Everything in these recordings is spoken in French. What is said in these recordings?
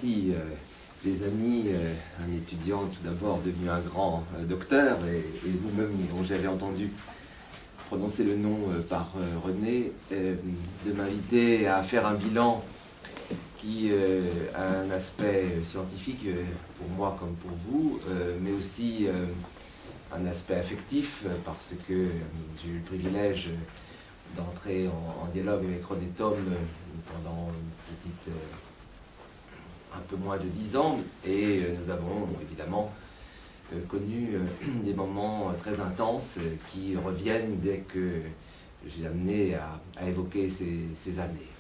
Si, les amis, un étudiant tout d'abord devenu un grand docteur, et vous-même dont j'avais entendu prononcer le nom par René, de m'inviter à faire un bilan qui a un aspect scientifique pour moi comme pour vous, mais aussi un aspect affectif parce que j'ai eu le privilège d'entrer en dialogue avec René Thom pendant une petite... un peu moins de 10 ans, et nous avons évidemment connu des moments très intenses qui reviennent dès que j'ai amené à évoquer ces années.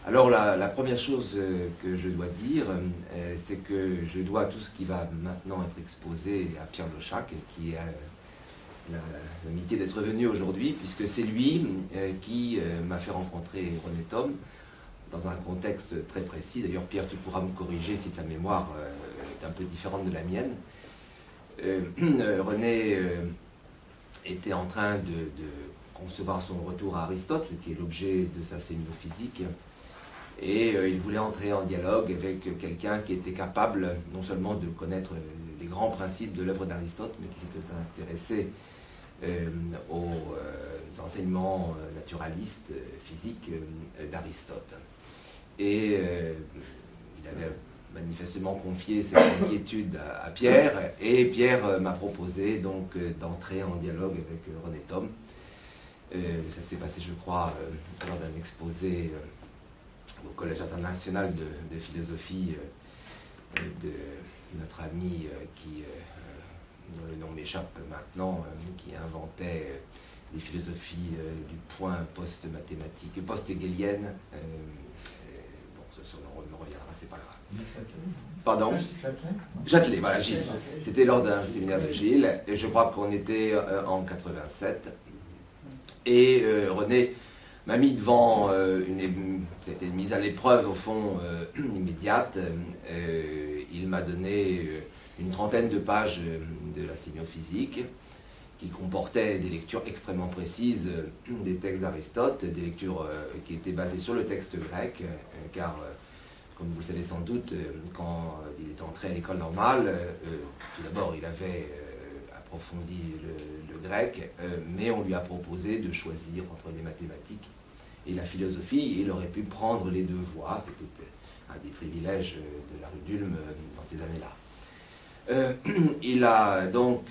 Alors la première chose que je dois dire, c'est que je dois tout ce qui va maintenant être exposé à Pierre Lochac, qui a l'amitié d'être venu aujourd'hui, puisque c'est lui qui m'a fait rencontrer René Thom, dans un contexte très précis. D'ailleurs, Pierre, tu pourras me corriger si ta mémoire est un peu différente de la mienne. René était en train de concevoir son retour à Aristote, qui est l'objet de sa sémiophysique, et il voulait entrer en dialogue avec quelqu'un qui était capable non seulement de connaître les grands principes de l'œuvre d'Aristote, mais qui s'était intéressé aux enseignements naturalistes, physiques d'Aristote. Et il avait manifestement confié cette inquiétude à Pierre, et Pierre m'a proposé donc d'entrer en dialogue avec René Thom. Ça s'est passé, je crois, lors d'un exposé au Collège international de philosophie de notre ami dont le nom m'échappe maintenant, qui inventait des philosophies du point post-mathématique, post-hégélienne. On me reviendra, c'est pas grave. Pardon ? Châtelet, voilà, Gilles. C'était lors d'un séminaire de Gilles, et je crois qu'on était en 87. Et René m'a mis devant c'était une mise à l'épreuve, au fond, immédiate. Il m'a donné une trentaine de pages de la sémiophysique, qui comportait des lectures extrêmement précises des textes d'Aristote, des lectures qui étaient basées sur le texte grec, car, comme vous le savez sans doute, quand il est entré à l'école normale, tout d'abord il avait approfondi le grec, mais on lui a proposé de choisir entre les mathématiques et la philosophie, et il aurait pu prendre les deux voies. C'était un des privilèges de la rue d'Ulm dans ces années-là. Il a donc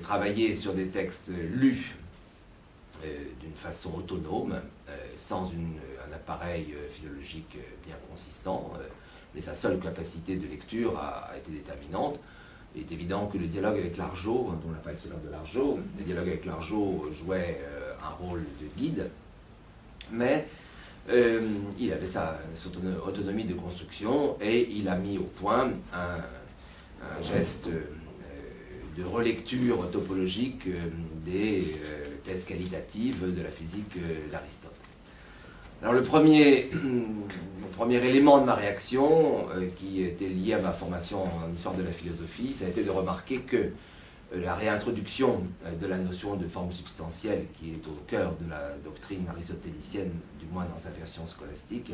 travaillé sur des textes lus d'une façon autonome, sans un appareil philologique bien consistant, mais sa seule capacité de lecture a été déterminante. Il est évident que le dialogue avec l'Argot, dont on n'a pas été l'heure de l'Argot, le dialogue avec l'Argot jouait un rôle de guide, mais il avait sa autonomie de construction, et il a mis au point un geste de relecture topologique des thèses qualitatives de la physique d'Aristote. Alors le premier élément de ma réaction, qui était lié à ma formation en histoire de la philosophie, ça a été de remarquer que la réintroduction de la notion de forme substantielle, qui est au cœur de la doctrine aristotélicienne, du moins dans sa version scolastique,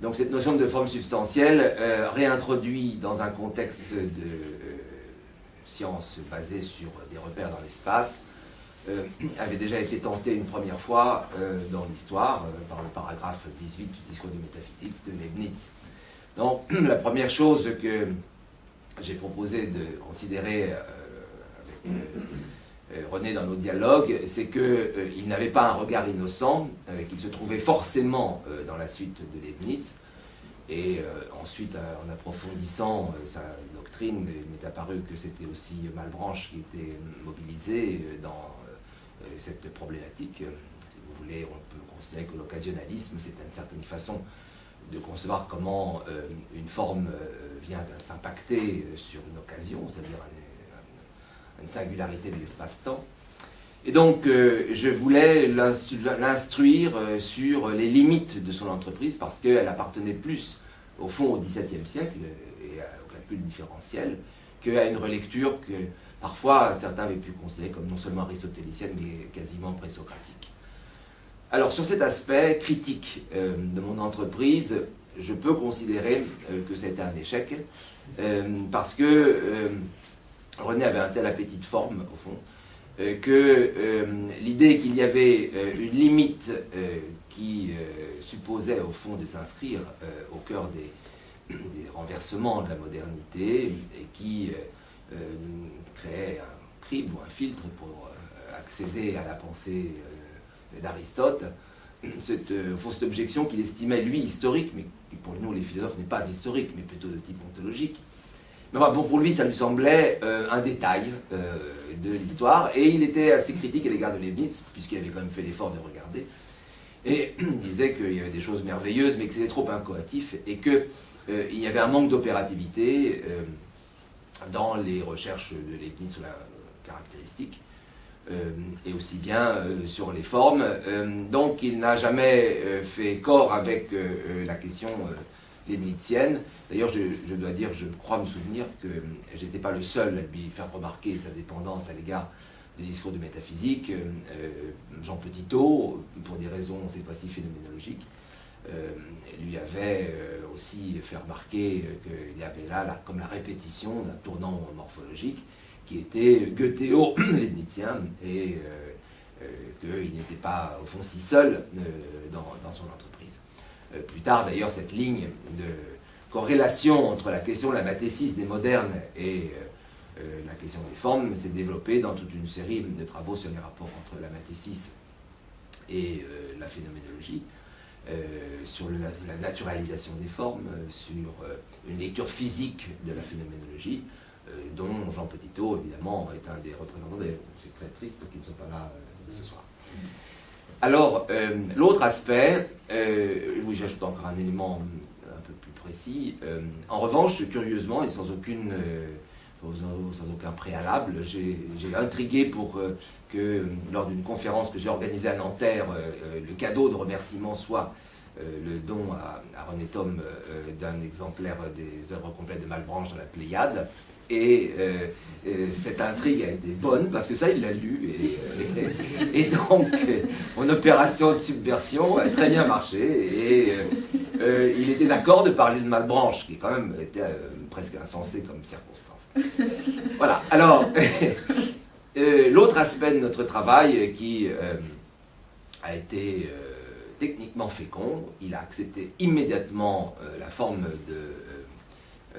donc cette notion de forme substantielle, réintroduit dans un contexte de science basée sur des repères dans l'espace, avait déjà été tentée une première fois dans l'histoire, par le paragraphe 18 du discours de métaphysique de Leibniz. Donc la première chose que j'ai proposé de considérer avec René dans nos dialogues, c'est qu'il n'avait pas un regard innocent, qu'il se trouvait forcément dans la suite de Leibniz, et ensuite, en approfondissant sa doctrine, il m'est apparu que c'était aussi Malebranche qui était mobilisé dans cette problématique. Si vous voulez, on peut considérer que l'occasionnalisme, c'est une certaine façon de concevoir comment une forme vient s'impacter sur une occasion, c'est-à-dire une singularité de l'espace-temps. Et donc, je voulais l'instruire sur les limites de son entreprise, parce qu'elle appartenait plus, au fond, au XVIIe siècle, et au calcul différentiel, qu'à une relecture que, parfois, certains avaient pu considérer comme non seulement aristotélicienne, mais quasiment présocratique. Alors, sur cet aspect critique de mon entreprise, je peux considérer que c'était un échec, parce que René avait un tel appétit de forme, au fond, que l'idée qu'il y avait une limite qui supposait, au fond, de s'inscrire au cœur des renversements de la modernité et qui créait un crible ou un filtre pour accéder à la pensée d'Aristote, cette objection qu'il estimait, lui, historique, mais qui pour nous, les philosophes, n'est pas historique, mais plutôt de type ontologique. Mais enfin, bon, pour lui, ça lui semblait un détail de l'histoire, et il était assez critique à l'égard de Leibniz, puisqu'il avait quand même fait l'effort de regarder, et il disait qu'il y avait des choses merveilleuses, mais que c'était trop incoatif, et qu'il y avait un manque d'opérativité dans les recherches de Leibniz sur la caractéristique, et aussi bien sur les formes. Donc il n'a jamais fait corps avec la question leibnizienne. D'ailleurs, je dois dire, je crois me souvenir que je n'étais pas le seul à lui faire remarquer sa dépendance à l'égard du discours de métaphysique. Jean Petitot, pour des raisons cette fois-ci phénoménologiques, lui avait aussi fait remarquer qu'il y avait là comme la répétition d'un tournant morphologique qui était goethéo-leibnizien, et qu'il n'était pas, au fond, si seul dans son entreprise. Plus tard, d'ailleurs, cette ligne de corrélation entre la question de la mathésis des modernes et la question des formes s'est développée dans toute une série de travaux sur les rapports entre la mathésis et la phénoménologie, sur la naturalisation des formes, sur une lecture physique de la phénoménologie, dont Jean Petitot, évidemment, est un des représentants. C'est très triste qu'ils ne soient pas là ce soir. Alors, l'autre aspect, oui, j'ajoute encore un élément un peu plus précis. En revanche, curieusement, et sans aucun préalable, j'ai intrigué pour que, lors d'une conférence que j'ai organisée à Nanterre, le cadeau de remerciement soit le don à René Thom d'un exemplaire des œuvres complètes de Malebranche dans la Pléiade. Et cette intrigue a été bonne, parce que ça, il l'a lu, et donc mon opération de subversion a très bien marché, et il était d'accord de parler de Malebranche, qui quand même était presque insensé comme circonstance. Voilà, alors, l'autre aspect de notre travail qui a été techniquement fécond, il a accepté immédiatement la forme de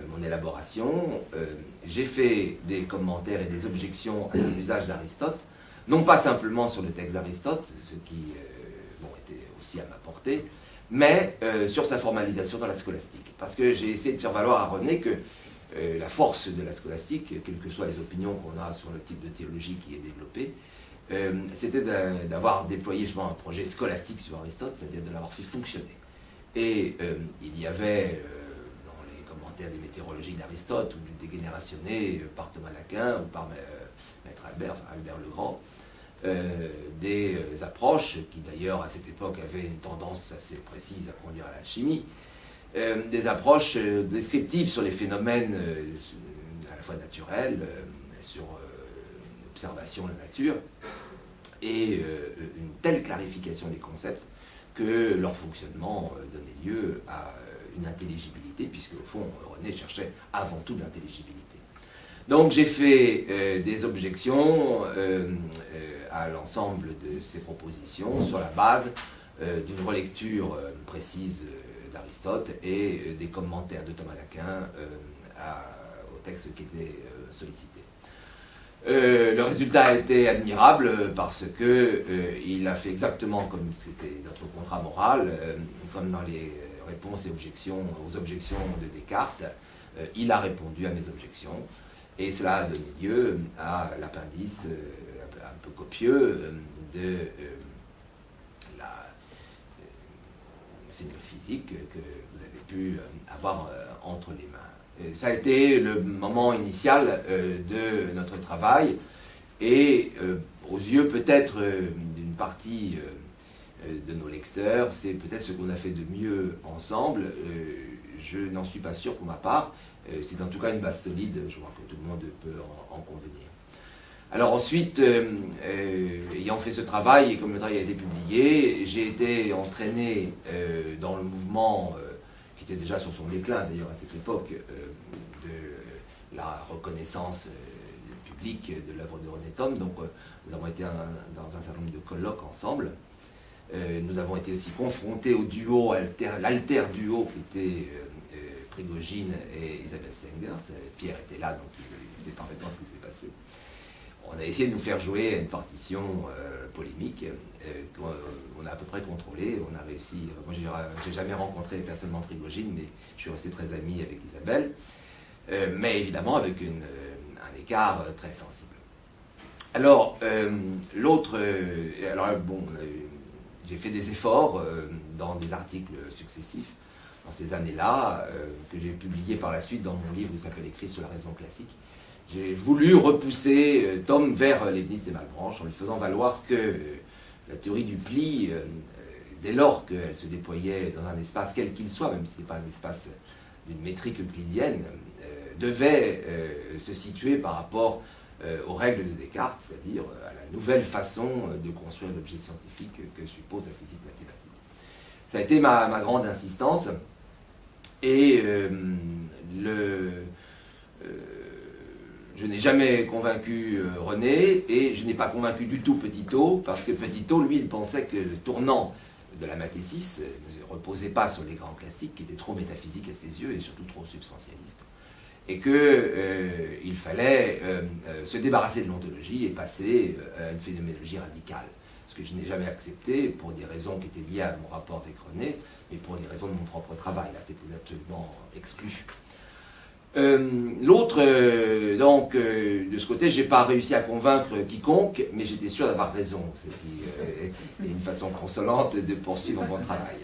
mon élaboration. J'ai fait des commentaires et des objections à son usage d'Aristote, non pas simplement sur le texte d'Aristote, ce qui était aussi à ma portée, mais sur sa formalisation dans la scolastique. Parce que j'ai essayé de faire valoir à René que la force de la scolastique, quelles que soient les opinions qu'on a sur le type de théologie qui est développé, c'était d'avoir déployé justement un projet scolastique sur Aristote, c'est-à-dire de l'avoir fait fonctionner. Et il y avait des météorologiques d'Aristote ou du dégénérationné par Thomas d'Aquin ou par Maître Albert Legrand, des approches qui d'ailleurs à cette époque avaient une tendance assez précise à conduire à l'alchimie, des approches descriptives sur les phénomènes à la fois naturels, sur l'observation de la nature, et une telle clarification des concepts que leur fonctionnement donnait lieu à une intelligibilité, puisque au fond, René cherchait avant tout l'intelligibilité. Donc j'ai fait des objections à l'ensemble de ces propositions sur la base d'une relecture précise d'Aristote et des commentaires de Thomas d'Aquin au texte qui était sollicité. Le résultat a été admirable parce que il a fait exactement comme c'était notre contrat moral, comme dans les réponses et aux objections de Descartes. Il a répondu à mes objections et cela a donné lieu à l'appendice un peu copieux de la sémiophysique que vous avez pu avoir entre les mains. Ça a été le moment initial de notre travail et aux yeux peut-être d'une partie de nos lecteurs, c'est peut-être ce qu'on a fait de mieux ensemble. Je n'en suis pas sûr pour ma part. C'est en tout cas une base solide, je crois que tout le monde peut en convenir. Alors ensuite, ayant fait ce travail, et comme le travail a été publié, j'ai été entraîné dans le mouvement qui était déjà sur son déclin d'ailleurs à cette époque, de la reconnaissance publique de l'œuvre de René Thom. Donc nous avons été dans un certain nombre de colloques ensemble. Nous avons été aussi confrontés au duo, l'alter duo qui était Prigogine et Isabelle Stengers. Pierre était là, donc il sait parfaitement ce qui s'est passé. On a essayé de nous faire jouer une partition polémique qu'on a à peu près contrôlée. On a réussi. Moi, j'ai jamais rencontré personnellement Prigogine, mais je suis resté très ami avec Isabelle. Mais évidemment avec un écart très sensible. Alors, j'ai fait des efforts dans des articles successifs dans ces années-là, que j'ai publiés par la suite dans mon livre qui s'appelle Écrit sur la raison classique. J'ai voulu repousser Thom vers Leibniz et Malebranche en lui faisant valoir que la théorie du pli, dès lors qu'elle se déployait dans un espace quel qu'il soit, même si ce n'est pas un espace d'une métrique euclidienne, devait se situer par rapport aux règles de Descartes, c'est-à-dire à la nouvelle façon de construire l'objet scientifique que suppose la physique mathématique. Ça a été ma grande insistance, et je n'ai jamais convaincu René, et je n'ai pas convaincu du tout Petitot, parce que Petitot, lui, il pensait que le tournant de la mathésis ne reposait pas sur les grands classiques, qui étaient trop métaphysiques à ses yeux, et surtout trop substantialistes, et qu'il fallait se débarrasser de l'ontologie et passer à une phénoménologie radicale. Ce que je n'ai jamais accepté, pour des raisons qui étaient liées à mon rapport avec René, mais pour les raisons de mon propre travail. Là, c'était absolument exclu. De ce côté, je n'ai pas réussi à convaincre quiconque, mais j'étais sûr d'avoir raison. C'est une façon consolante de poursuivre mon travail.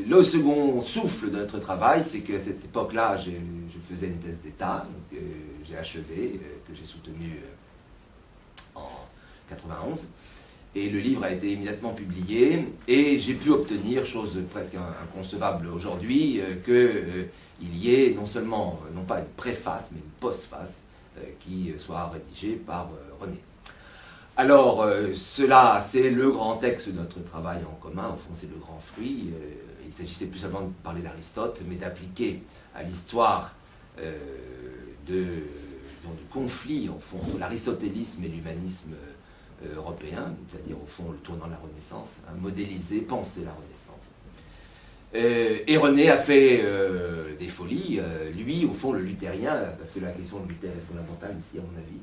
Le second souffle de notre travail, c'est qu'à cette époque-là, je faisais une thèse d'État, j'ai achevé, que j'ai soutenue en 91. Et le livre a été immédiatement publié, et j'ai pu obtenir, chose presque inconcevable aujourd'hui, qu'il y ait non seulement, non pas une préface, mais une postface qui soit rédigée par René. Alors, cela, c'est le grand texte de notre travail en commun, au fond c'est le grand fruit. Il s'agissait plus seulement de parler d'Aristote, mais d'appliquer à l'histoire du conflit, au fond, entre l'aristotélisme et l'humanisme européen, c'est-à-dire au fond le tournant de la Renaissance, modéliser, penser la Renaissance. Et René a fait des folies, lui au fond le luthérien, parce que la question de Luther est fondamentale ici à mon avis,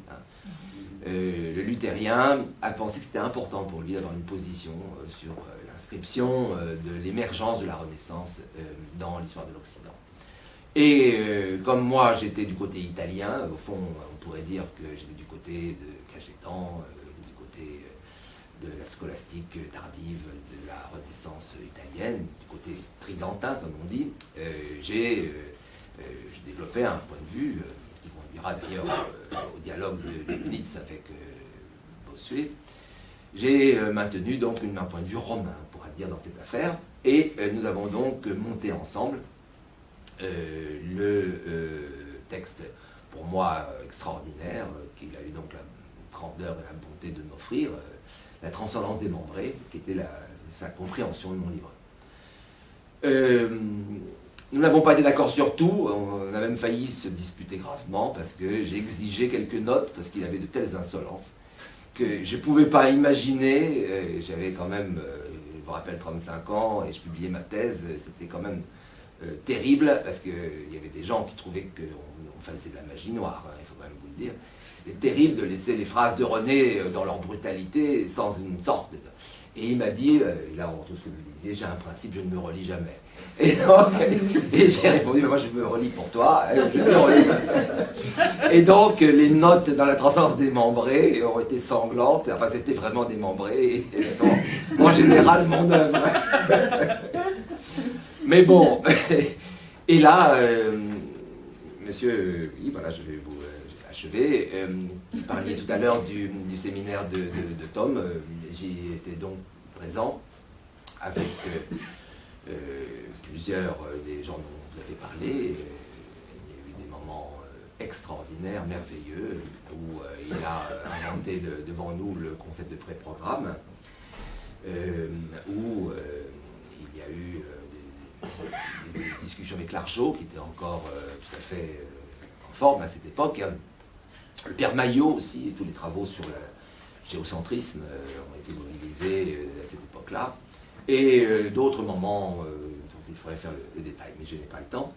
le luthérien a pensé que c'était important pour lui d'avoir une position sur l'inscription de l'émergence de la Renaissance dans l'histoire de l'Occident. Et comme moi j'étais du côté italien, au fond on pourrait dire que j'étais du côté de Cajetan, de la scolastique tardive de la Renaissance italienne, du côté tridentin, comme on dit, j'ai développé un point de vue qui conduira d'ailleurs au dialogue de Leibniz avec Bossuet. J'ai maintenu donc un point de vue romain, on pourra dire, dans cette affaire, et nous avons donc monté ensemble le texte, pour moi, extraordinaire, qu'il a eu donc la grandeur et la bonté de m'offrir, La transcendance démembrée, qui était sa compréhension de mon livre. Nous n'avons pas été d'accord sur tout, on a même failli se disputer gravement, parce que j'ai exigé quelques notes, parce qu'il avait de telles insolences, que je ne pouvais pas imaginer. J'avais quand même, je vous rappelle, 35 ans, et je publiais ma thèse, c'était quand même terrible, parce qu'il y avait des gens qui trouvaient qu'on faisait de la magie noire, il faut quand même vous le dire. C'était terrible de laisser les phrases de René dans leur brutalité, sans une sorte de... Et il m'a dit, là on retrouve ce que vous disiez, j'ai un principe, je ne me relis jamais. Et j'ai répondu, moi je me relis pour toi, je me relis. Et donc les notes dans la transcendance démembrée ont été sanglantes, enfin c'était vraiment démembré, et sont en général mon œuvre. Mais bon, et là, monsieur, oui, voilà, je vais vous achever. Vous parliez tout à l'heure du séminaire de Thom. J'y étais donc présent avec plusieurs des gens dont vous avez parlé. Il y a eu des moments extraordinaires, merveilleux, où il a inventé devant nous le concept de pré-programme. où il y a eu des discussions avec Larchaud, qui était encore tout à fait en forme à cette époque. Le père Maillot aussi, et tous les travaux sur le géocentrisme ont été mobilisés à cette époque-là. Et d'autres moments dont il faudrait faire le détail, mais je n'ai pas le temps.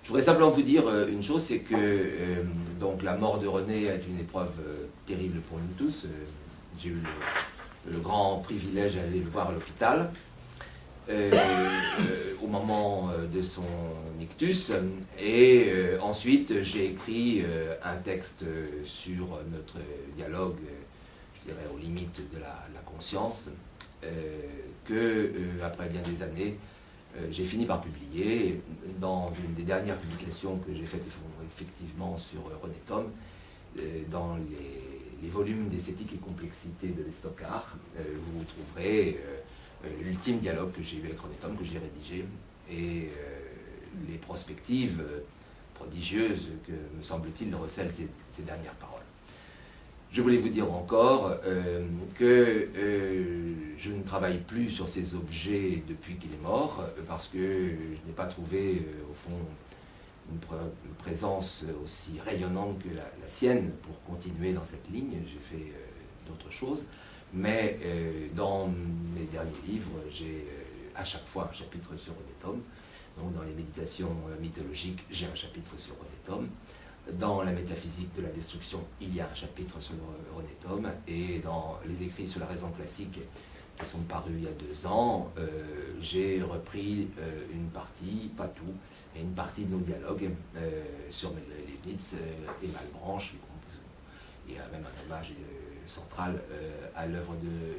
Je voudrais simplement vous dire une chose, c'est que donc la mort de René est une épreuve terrible pour nous tous. J'ai eu le grand privilège d'aller le voir à l'hôpital au moment de son ictus, et ensuite j'ai écrit un texte sur notre dialogue, je dirais aux limites de la conscience, que après bien des années j'ai fini par publier dans une des dernières publications que j'ai faites effectivement sur René Thom, dans les volumes d'esthétique et complexité de l'Estocard. Vous trouverez l'ultime dialogue que j'ai eu avec René Thom, que j'ai rédigé, et les prospectives prodigieuses que, me semble-t-il, recèlent ces dernières paroles. Je voulais vous dire encore que je ne travaille plus sur ces objets depuis qu'il est mort, parce que je n'ai pas trouvé, au fond, une présence aussi rayonnante que la sienne pour continuer dans cette ligne. J'ai fait d'autres choses, mais dans mes derniers livres, j'ai à chaque fois un chapitre sur René Thom. Donc dans les méditations mythologiques, j'ai un chapitre sur René Thom. Dans la métaphysique de la destruction, il y a un chapitre sur René Thom, et dans les écrits sur la raison classique qui sont parus il y a 2 ans, j'ai repris une partie, pas tout, mais une partie de nos dialogues sur Leibniz et Malebranche. Il y a même un hommage central à l'œuvre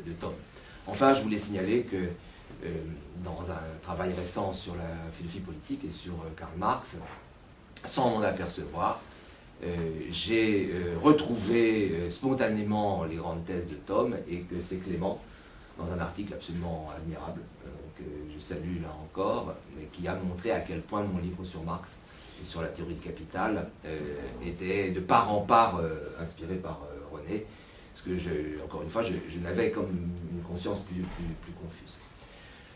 de Thom. Enfin, je voulais signaler que dans un travail récent sur la philosophie politique et sur Karl Marx, sans m'en apercevoir, j'ai retrouvé spontanément les grandes thèses de Thom, et que c'est Clément, dans un article absolument admirable, que je salue là encore, mais qui a montré à quel point mon livre sur Marx et sur la théorie du capital était de part en part inspiré par René, parce que, encore une fois, je n'avais comme une conscience plus confuse.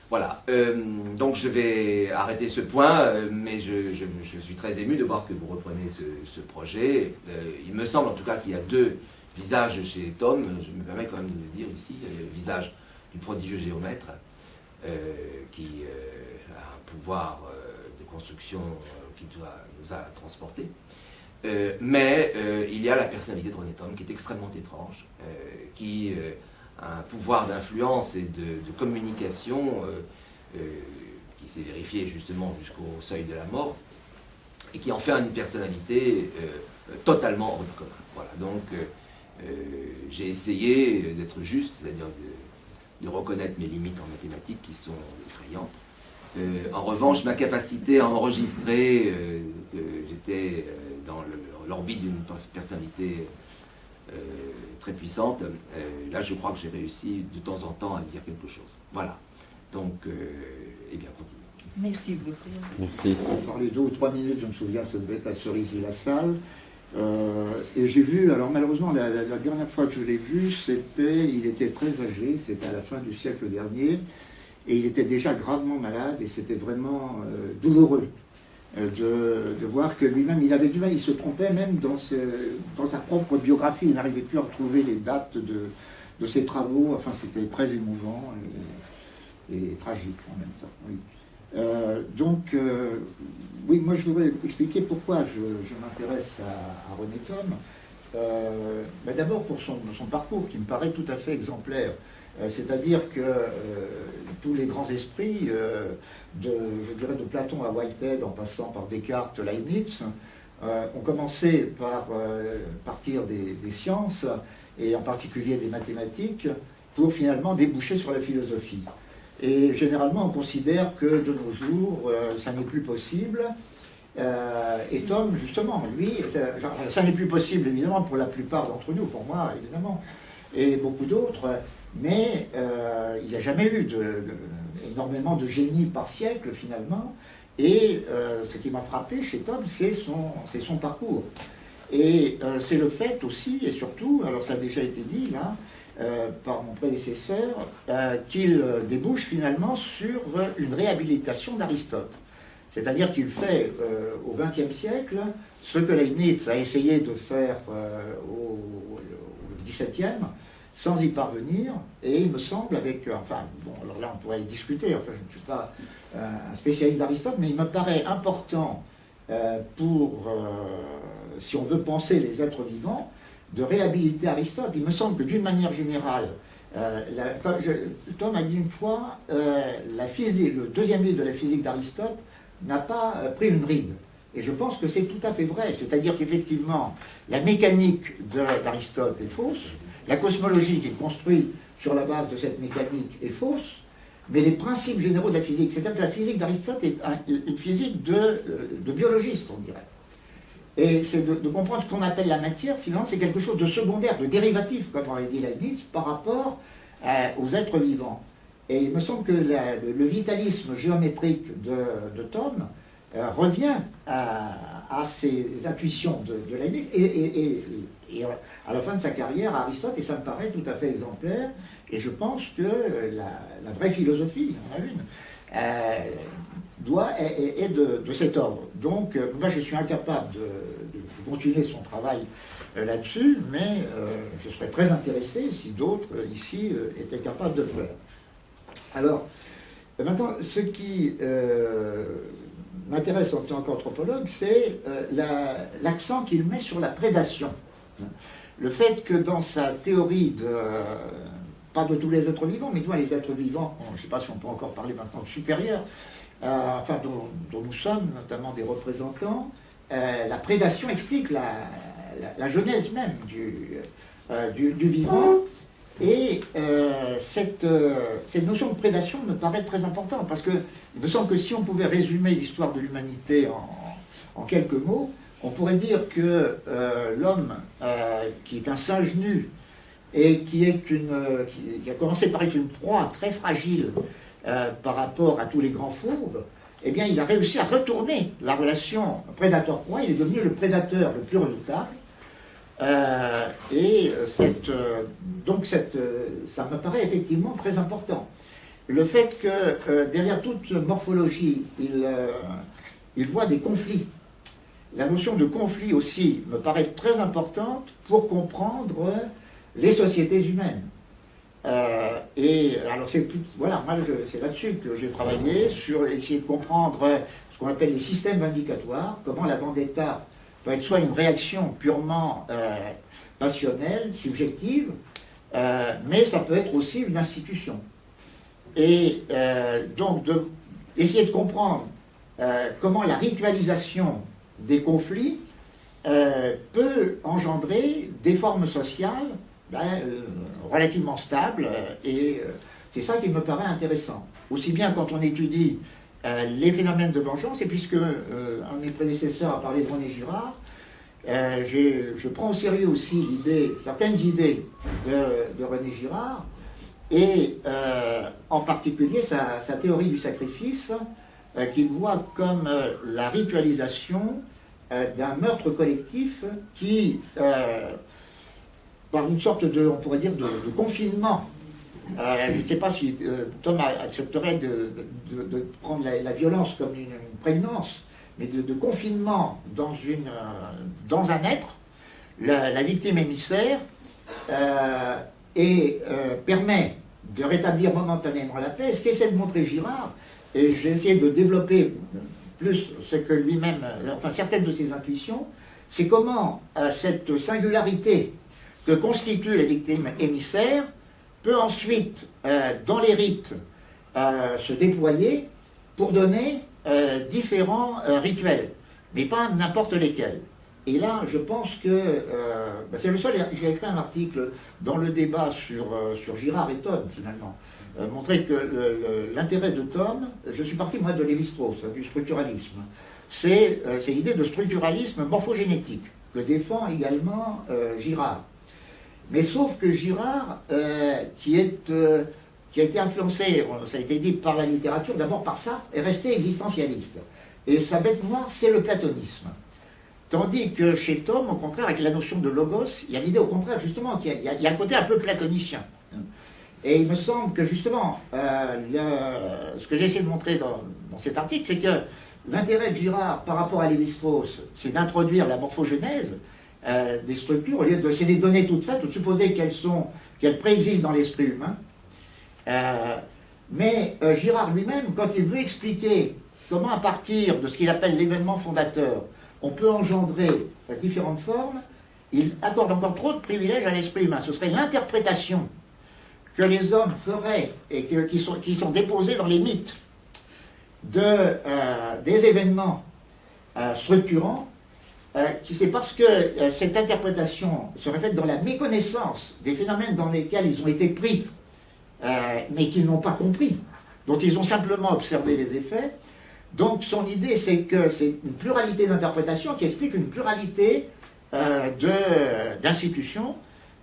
Voilà, donc je vais arrêter ce point, mais je suis très ému de voir que vous reprenez ce projet. Il me semble en tout cas qu'il y a 2 visages chez Thom. Je me permets quand même de le dire ici, le visage du prodigieux géomètre, qui a un pouvoir de construction qui nous a transportés. Mais il y a la personnalité de René Thom qui est extrêmement étrange, qui un pouvoir d'influence et de communication qui s'est vérifié justement jusqu'au seuil de la mort, et qui en fait une personnalité totalement hors du commun. Voilà, donc j'ai essayé d'être juste, c'est-à-dire de reconnaître mes limites en mathématiques qui sont effrayantes. En revanche, ma capacité à enregistrer que j'étais dans l'orbite d'une personnalité très puissante, là je crois que j'ai réussi de temps en temps à dire quelque chose. Voilà, donc, eh bien, continuez. Merci beaucoup. Merci. On parlait 2 ou 3 minutes, je me souviens, ça devait être à Cerisy-la-Salle. Et j'ai vu, alors malheureusement, la dernière fois que je l'ai vu, il était très âgé, c'était à la fin du siècle dernier, et il était déjà gravement malade, et c'était vraiment douloureux de voir que lui-même, il avait du mal, il se trompait même dans sa propre biographie, il n'arrivait plus à retrouver les dates de ses travaux, enfin c'était très émouvant et tragique en même temps. Oui. Donc, oui, moi je voudrais expliquer pourquoi je m'intéresse à René Thom. D'abord pour son parcours qui me paraît tout à fait exemplaire. C'est-à-dire que tous les grands esprits, je dirais de Platon à Whitehead, en passant par Descartes, Leibniz, ont commencé par partir des sciences, et en particulier des mathématiques, pour finalement déboucher sur la philosophie. Et généralement, on considère que de nos jours, ça n'est plus possible. Et Thom, justement, lui, ça n'est plus possible, évidemment, pour la plupart d'entre nous, pour moi, évidemment, et beaucoup d'autres, mais il n'y a jamais eu énormément de génie par siècle, finalement. Et ce qui m'a frappé chez Thom, c'est son parcours. Et c'est le fait aussi, et surtout, alors ça a déjà été dit là, par mon prédécesseur, qu'il débouche finalement sur une réhabilitation d'Aristote. C'est-à-dire qu'il fait au XXe siècle ce que Leibniz a essayé de faire au XVIIe, sans y parvenir, et il me semble avec... Enfin, bon, alors là on pourrait y discuter, enfin je ne suis pas un spécialiste d'Aristote, mais il me paraît important si on veut penser les êtres vivants, de réhabiliter Aristote. Il me semble que d'une manière générale, Tom a dit une fois, la physique, le deuxième livre de la physique d'Aristote n'a pas pris une ride. Et je pense que c'est tout à fait vrai. C'est-à-dire qu'effectivement, la mécanique d'Aristote est fausse, la cosmologie qu'il construit sur la base de cette mécanique est fausse, mais les principes généraux de la physique, c'est-à-dire que la physique d'Aristote est une physique de biologiste, on dirait. Et c'est de comprendre ce qu'on appelle la matière, sinon c'est quelque chose de secondaire, de dérivatif, comme aurait dit Leibniz, par rapport aux êtres vivants. Et il me semble que le vitalisme géométrique de Tom revient à ces intuitions de Leibniz et à la fin de sa carrière à Aristote, et ça me paraît tout à fait exemplaire, et je pense que la vraie philosophie, il y en a une, est de cet ordre. Donc, moi je suis incapable de continuer son travail là-dessus, mais je serais très intéressé si d'autres ici étaient capables de le faire. Alors, maintenant, ce qui m'intéresse en tant qu'anthropologue, c'est l'accent qu'il met sur la prédation. Le fait que dans sa théorie pas de tous les êtres vivants, mais les êtres vivants, je ne sais pas si on peut encore parler maintenant de supérieurs, enfin dont nous sommes notamment des représentants, la prédation explique la genèse même du vivant. Et cette notion de prédation me paraît très importante, parce qu'il me semble que si on pouvait résumer l'histoire de l'humanité en quelques mots, on pourrait dire que l'homme, qui est un singe nu, et qui a commencé par être une proie très fragile par rapport à tous les grands fauves, eh bien il a réussi à retourner la relation prédateur-proie, il est devenu le prédateur le plus redoutable. Donc ça me paraît effectivement très important. Le fait que derrière toute morphologie, il voit des conflits. La notion de conflit aussi me paraît très importante pour comprendre les sociétés humaines. Alors voilà, moi c'est là-dessus que j'ai travaillé, sur essayer de comprendre ce qu'on appelle les systèmes vindicatoires, comment la vendetta peut être soit une réaction purement passionnelle, subjective, mais ça peut être aussi une institution. Et donc, essayer de comprendre comment la ritualisation des conflits peut engendrer des formes sociales relativement stables, et c'est ça qui me paraît intéressant. Aussi bien quand on étudie les phénomènes de vengeance, et puisque un de mes prédécesseurs a parlé de René Girard, je prends au sérieux aussi certaines idées de René Girard, et en particulier sa théorie du sacrifice, qu'il voit comme la ritualisation d'un meurtre collectif qui, par une sorte on pourrait dire, de confinement. Je ne sais pas si Tom accepterait de prendre la violence comme une prégnance, mais de confinement dans un être, la victime émissaire, et permet de rétablir momentanément la paix. Ce qu'essaie de montrer Girard, et j'ai essayé de développer plus ce que lui-même, enfin certaines de ses intuitions, c'est comment cette singularité que constitue la victime émissaire peut ensuite, dans les rites, se déployer pour donner différents rituels, mais pas n'importe lesquels. Et là, je pense que c'est le seul. J'ai écrit un article dans le débat sur Girard et Tom, finalement, montrer que l'intérêt de Tom, je suis parti moi de Lévi-Strauss, du structuralisme, c'est l'idée de structuralisme morphogénétique que défend également Girard. Mais sauf que Girard, qui a été influencé, ça a été dit, par la littérature, d'abord par ça, est resté existentialiste. Et sa bête noire, c'est le platonisme. Tandis que chez Tom, au contraire, avec la notion de logos, il y a l'idée au contraire, justement, qu'il y a un côté un peu platonicien. Et il me semble que, justement, ce que j'ai essayé de montrer dans cet article, c'est que l'intérêt de Girard par rapport à Lévi-Strauss, c'est d'introduire la morphogenèse des structures, au lieu de les données toutes faites, ou de supposer qu'elles préexistent dans l'esprit humain. Mais Girard lui-même, quand il veut expliquer comment, à partir de ce qu'il appelle l'événement fondateur, on peut engendrer différentes formes, il accorde encore trop de privilèges à l'esprit humain. Ce serait l'interprétation que les hommes feraient et qui sont déposés dans les mythes des événements structurants, c'est parce que cette interprétation serait faite dans la méconnaissance des phénomènes dans lesquels ils ont été pris, mais qu'ils n'ont pas compris, dont ils ont simplement observé les effets. Donc son idée, c'est que c'est une pluralité d'interprétations qui explique une pluralité d'institutions,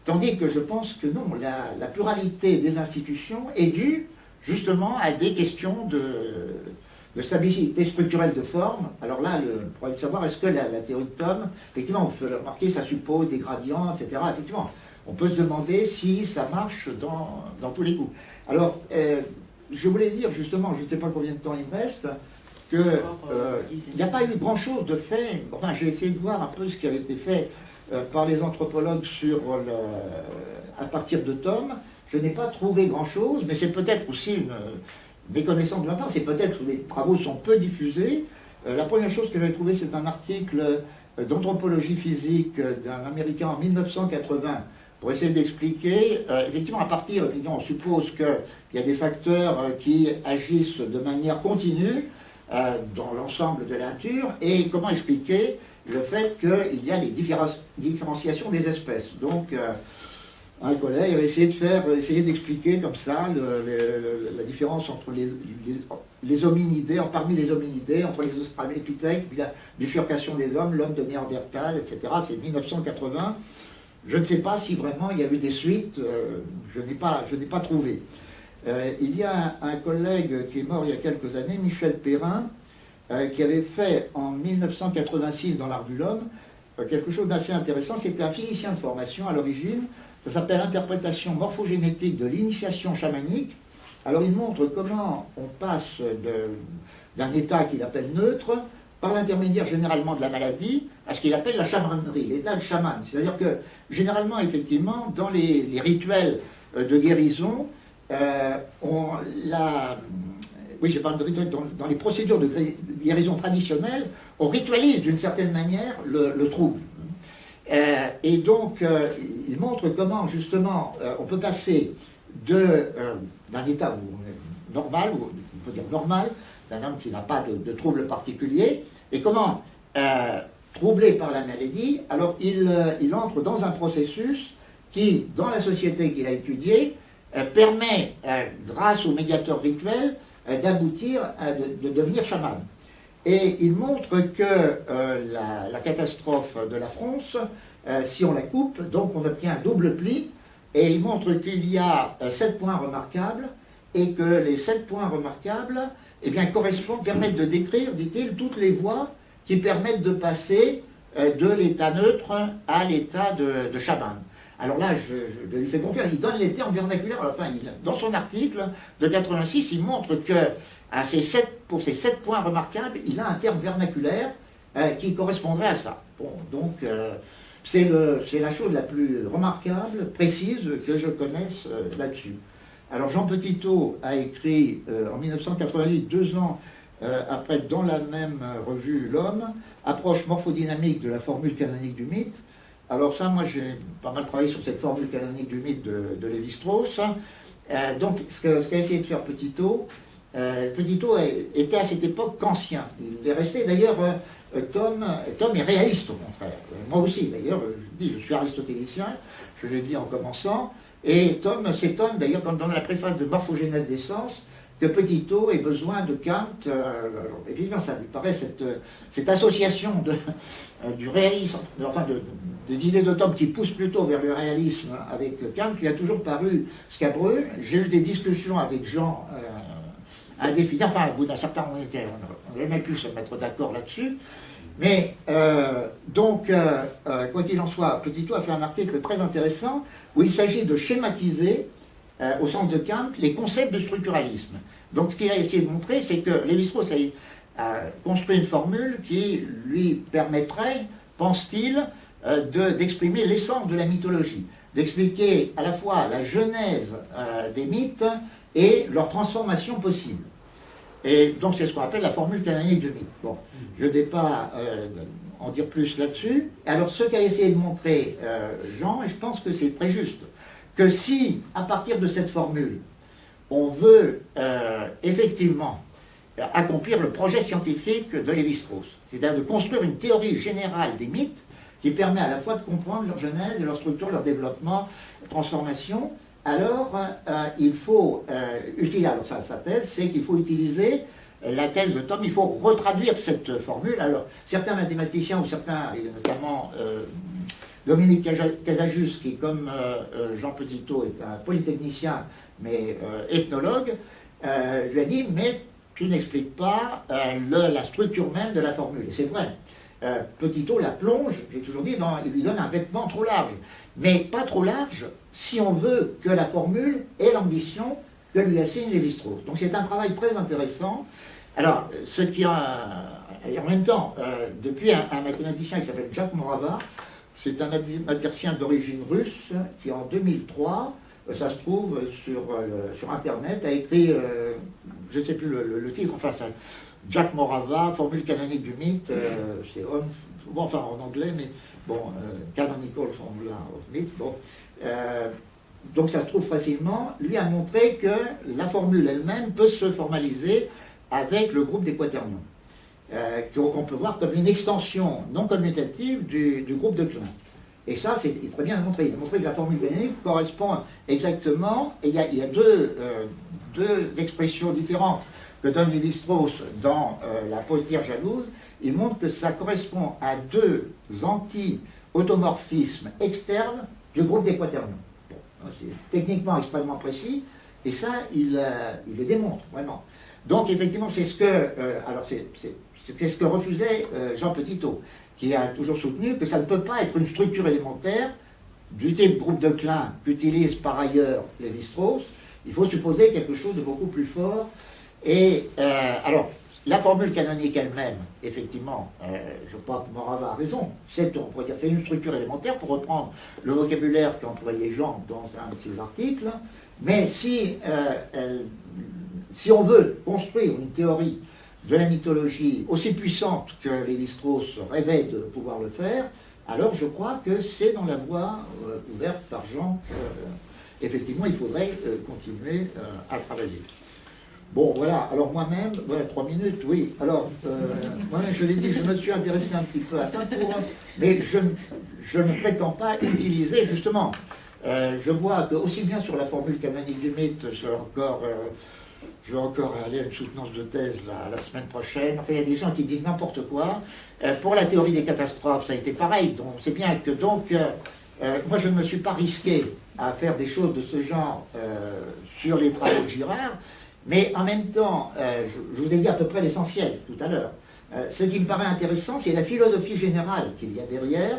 tandis que je pense que non, la pluralité des institutions est due justement à des questions de stabilité structurelle de forme. Alors là, le problème de savoir, est-ce que la théorie de Thom, effectivement, on peut le remarquer, ça suppose des gradients, etc. Effectivement, on peut se demander si ça marche dans tous les coups. Alors, je voulais dire justement, je ne sais pas combien de temps il me reste, qu'il n'y a pas eu grand-chose de fait. Enfin, j'ai essayé de voir un peu ce qui avait été fait par les anthropologues à partir de Thom. Je n'ai pas trouvé grand-chose, mais c'est peut-être aussi une méconnaissance de ma part, c'est peut-être que les travaux sont peu diffusés. La première chose que j'ai trouvée, c'est un article d'anthropologie physique d'un Américain en 1980, pour essayer d'expliquer, effectivement, à partir, on suppose qu'il y a des facteurs qui agissent de manière continue dans l'ensemble de la nature, et comment expliquer le fait qu'il y a les différenciations des espèces. Donc, un collègue avait essayé d'expliquer comme ça la différence entre les hominidés, parmi les hominidés, entre les australopithèques, puis la bifurcation des hommes, l'homme de Néandertal, etc. C'est 1980. Je ne sais pas si vraiment il y a eu des suites, je n'ai pas trouvé. Il y a un collègue qui est mort il y a quelques années, Michel Perrin, qui avait fait en 1986 dans la revue L'Homme quelque chose d'assez intéressant. C'était un physicien de formation à l'origine. Ça s'appelle Interprétation morphogénétique de l'initiation chamanique. Alors il montre comment on passe d'un état qu'il appelle neutre, par l'intermédiaire généralement de la maladie, à ce qu'il appelle la chamanerie, l'état de chaman. C'est-à-dire que généralement, effectivement, dans les rituels de guérison, oui, je parle de rituel, dans les procédures de guérison traditionnelles, on ritualise d'une certaine manière le trouble. Et donc, il montre comment, justement, on peut passer d'un état normal, ou on peut dire normal, d'un homme qui n'a pas de trouble particulier, et comment, troublé par la maladie, alors il entre dans un processus qui, dans la société qu'il a étudiée, permet, grâce aux médiateurs rituels, d'aboutir de devenir chaman. Et il montre que la catastrophe de la France, si on la coupe, donc on obtient un double pli, et il montre qu'il y a 7 points remarquables, et que les 7 points remarquables, eh bien, permettent de décrire, dit-il, toutes les voies qui permettent de passer de l'état neutre à l'état de chaman. Alors là, je lui fais confiance, il donne les termes vernaculaires. Enfin, dans son article de 86, il montre que pour ces 7 points remarquables, il a un terme vernaculaire qui correspondrait à ça. Bon, donc, c'est la chose la plus remarquable, précise, que je connaisse là-dessus. Alors, Jean Petitot a écrit en 1988, 2 ans après, dans la même revue L'Homme, Approche morphodynamique de la formule canonique du mythe. Alors ça, moi j'ai pas mal travaillé sur cette formule canonique du mythe de Lévi-Strauss. Donc ce qu'a essayé de faire Petitot, Petitot était à cette époque kantien. Il est resté d'ailleurs, Thom est réaliste au contraire. Moi aussi d'ailleurs, je suis aristotélicien, je l'ai dit en commençant, et Thom s'étonne d'ailleurs dans la préface de Morphogénèse des sens, que Petitot ait besoin de Kant. Alors, évidemment, ça lui paraît cette association du réalisme, enfin des idées de Thom qui poussent plutôt vers le réalisme avec Kant, lui a toujours paru scabreux. J'ai eu des discussions avec Jean indéfinies, enfin, au bout d'un certain moment, on n'avait même pu se mettre d'accord là-dessus. Mais quoi qu'il en soit, Petitot a fait un article très intéressant où il s'agit de schématiser, au sens de Kant, les concepts de structuralisme. Donc ce qu'il a essayé de montrer, c'est que Lévi-Strauss a construit une formule qui lui permettrait, pense-t-il, d'exprimer l'essence de la mythologie, d'expliquer à la fois la genèse des mythes et leur transformation possible. Et donc c'est ce qu'on appelle la formule canonique du mythe. Bon, je ne vais pas en dire plus là-dessus. Alors ce qu'a essayé de montrer Jean, et je pense que c'est très juste, que si, à partir de cette formule, on veut effectivement accomplir le projet scientifique de Lévi-Strauss, c'est-à-dire de construire une théorie générale des mythes qui permet à la fois de comprendre leur genèse, leur structure, leur développement, transformation, alors il faut utiliser, alors sa thèse, c'est qu'il faut utiliser la thèse de Thom, il faut retraduire cette formule. Alors certains mathématiciens, ou certains, et notamment Dominique Casajus, qui comme Jean Petitot est un polytechnicien, mais ethnologue, lui a dit, mais tu n'expliques pas la structure même de la formule. Et c'est vrai. Petitot la plonge, j'ai toujours dit, il lui donne un vêtement trop large. Mais pas trop large si on veut que la formule ait l'ambition que lui assigne Lévi-Strauss. Donc c'est un travail très intéressant. Alors, et en même temps, depuis un mathématicien qui s'appelle Jacques Morava, c'est un mathématicien d'origine russe qui en 2003, ça se trouve sur Internet, a écrit, je ne sais plus le titre, enfin ça, Jacques Morava, formule canonique du mythe, c'est enfin en anglais, mais bon, Canonical Formula of Myth, bon. Donc ça se trouve facilement. Lui a montré que la formule elle-même peut se formaliser avec le groupe des quaternions, qu'on peut voir comme une extension non commutative du groupe de Klein. Et ça, il faudrait bien le montrer. Il a montré que la formule canonique correspond exactement, et il y a deux expressions différentes que donne Lévi-Strauss dans La potière jalouse. Il montre que ça correspond à deux anti-automorphismes externes du groupe des quaternions. Bon, c'est techniquement extrêmement précis, et ça, il le démontre, vraiment. Donc, effectivement, c'est ce que refusait Jean Petitot, qui a toujours soutenu que ça ne peut pas être une structure élémentaire du type groupe de Klein qu'utilise par ailleurs Lévi-Strauss. Il faut supposer quelque chose de beaucoup plus fort. Et alors, la formule canonique elle-même, effectivement, je crois que Morava a raison, c'est une structure élémentaire, pour reprendre le vocabulaire qu'a employé Jean dans un de ses articles, mais si on veut construire une théorie de la mythologie aussi puissante que Lévi-Strauss rêvait de pouvoir le faire, alors je crois que c'est dans la voie ouverte par Jean. Effectivement, il faudrait continuer à travailler. Bon, voilà, alors moi-même, voilà, 3 minutes, oui. Alors, moi-même, je l'ai dit, je me suis intéressé un petit peu à ça, mais je ne prétends pas utiliser, justement, je vois que aussi bien sur la formule canonique du mythe, je vais encore aller à une soutenance de thèse la semaine prochaine. Enfin, il y a des gens qui disent n'importe quoi. Pour la théorie des catastrophes, ça a été pareil. Donc, c'est bien que, moi, je ne me suis pas risqué à faire des choses de ce genre sur les travaux de Girard, mais en même temps, je vous ai dit à peu près l'essentiel tout à l'heure. Ce qui me paraît intéressant, c'est la philosophie générale qu'il y a derrière,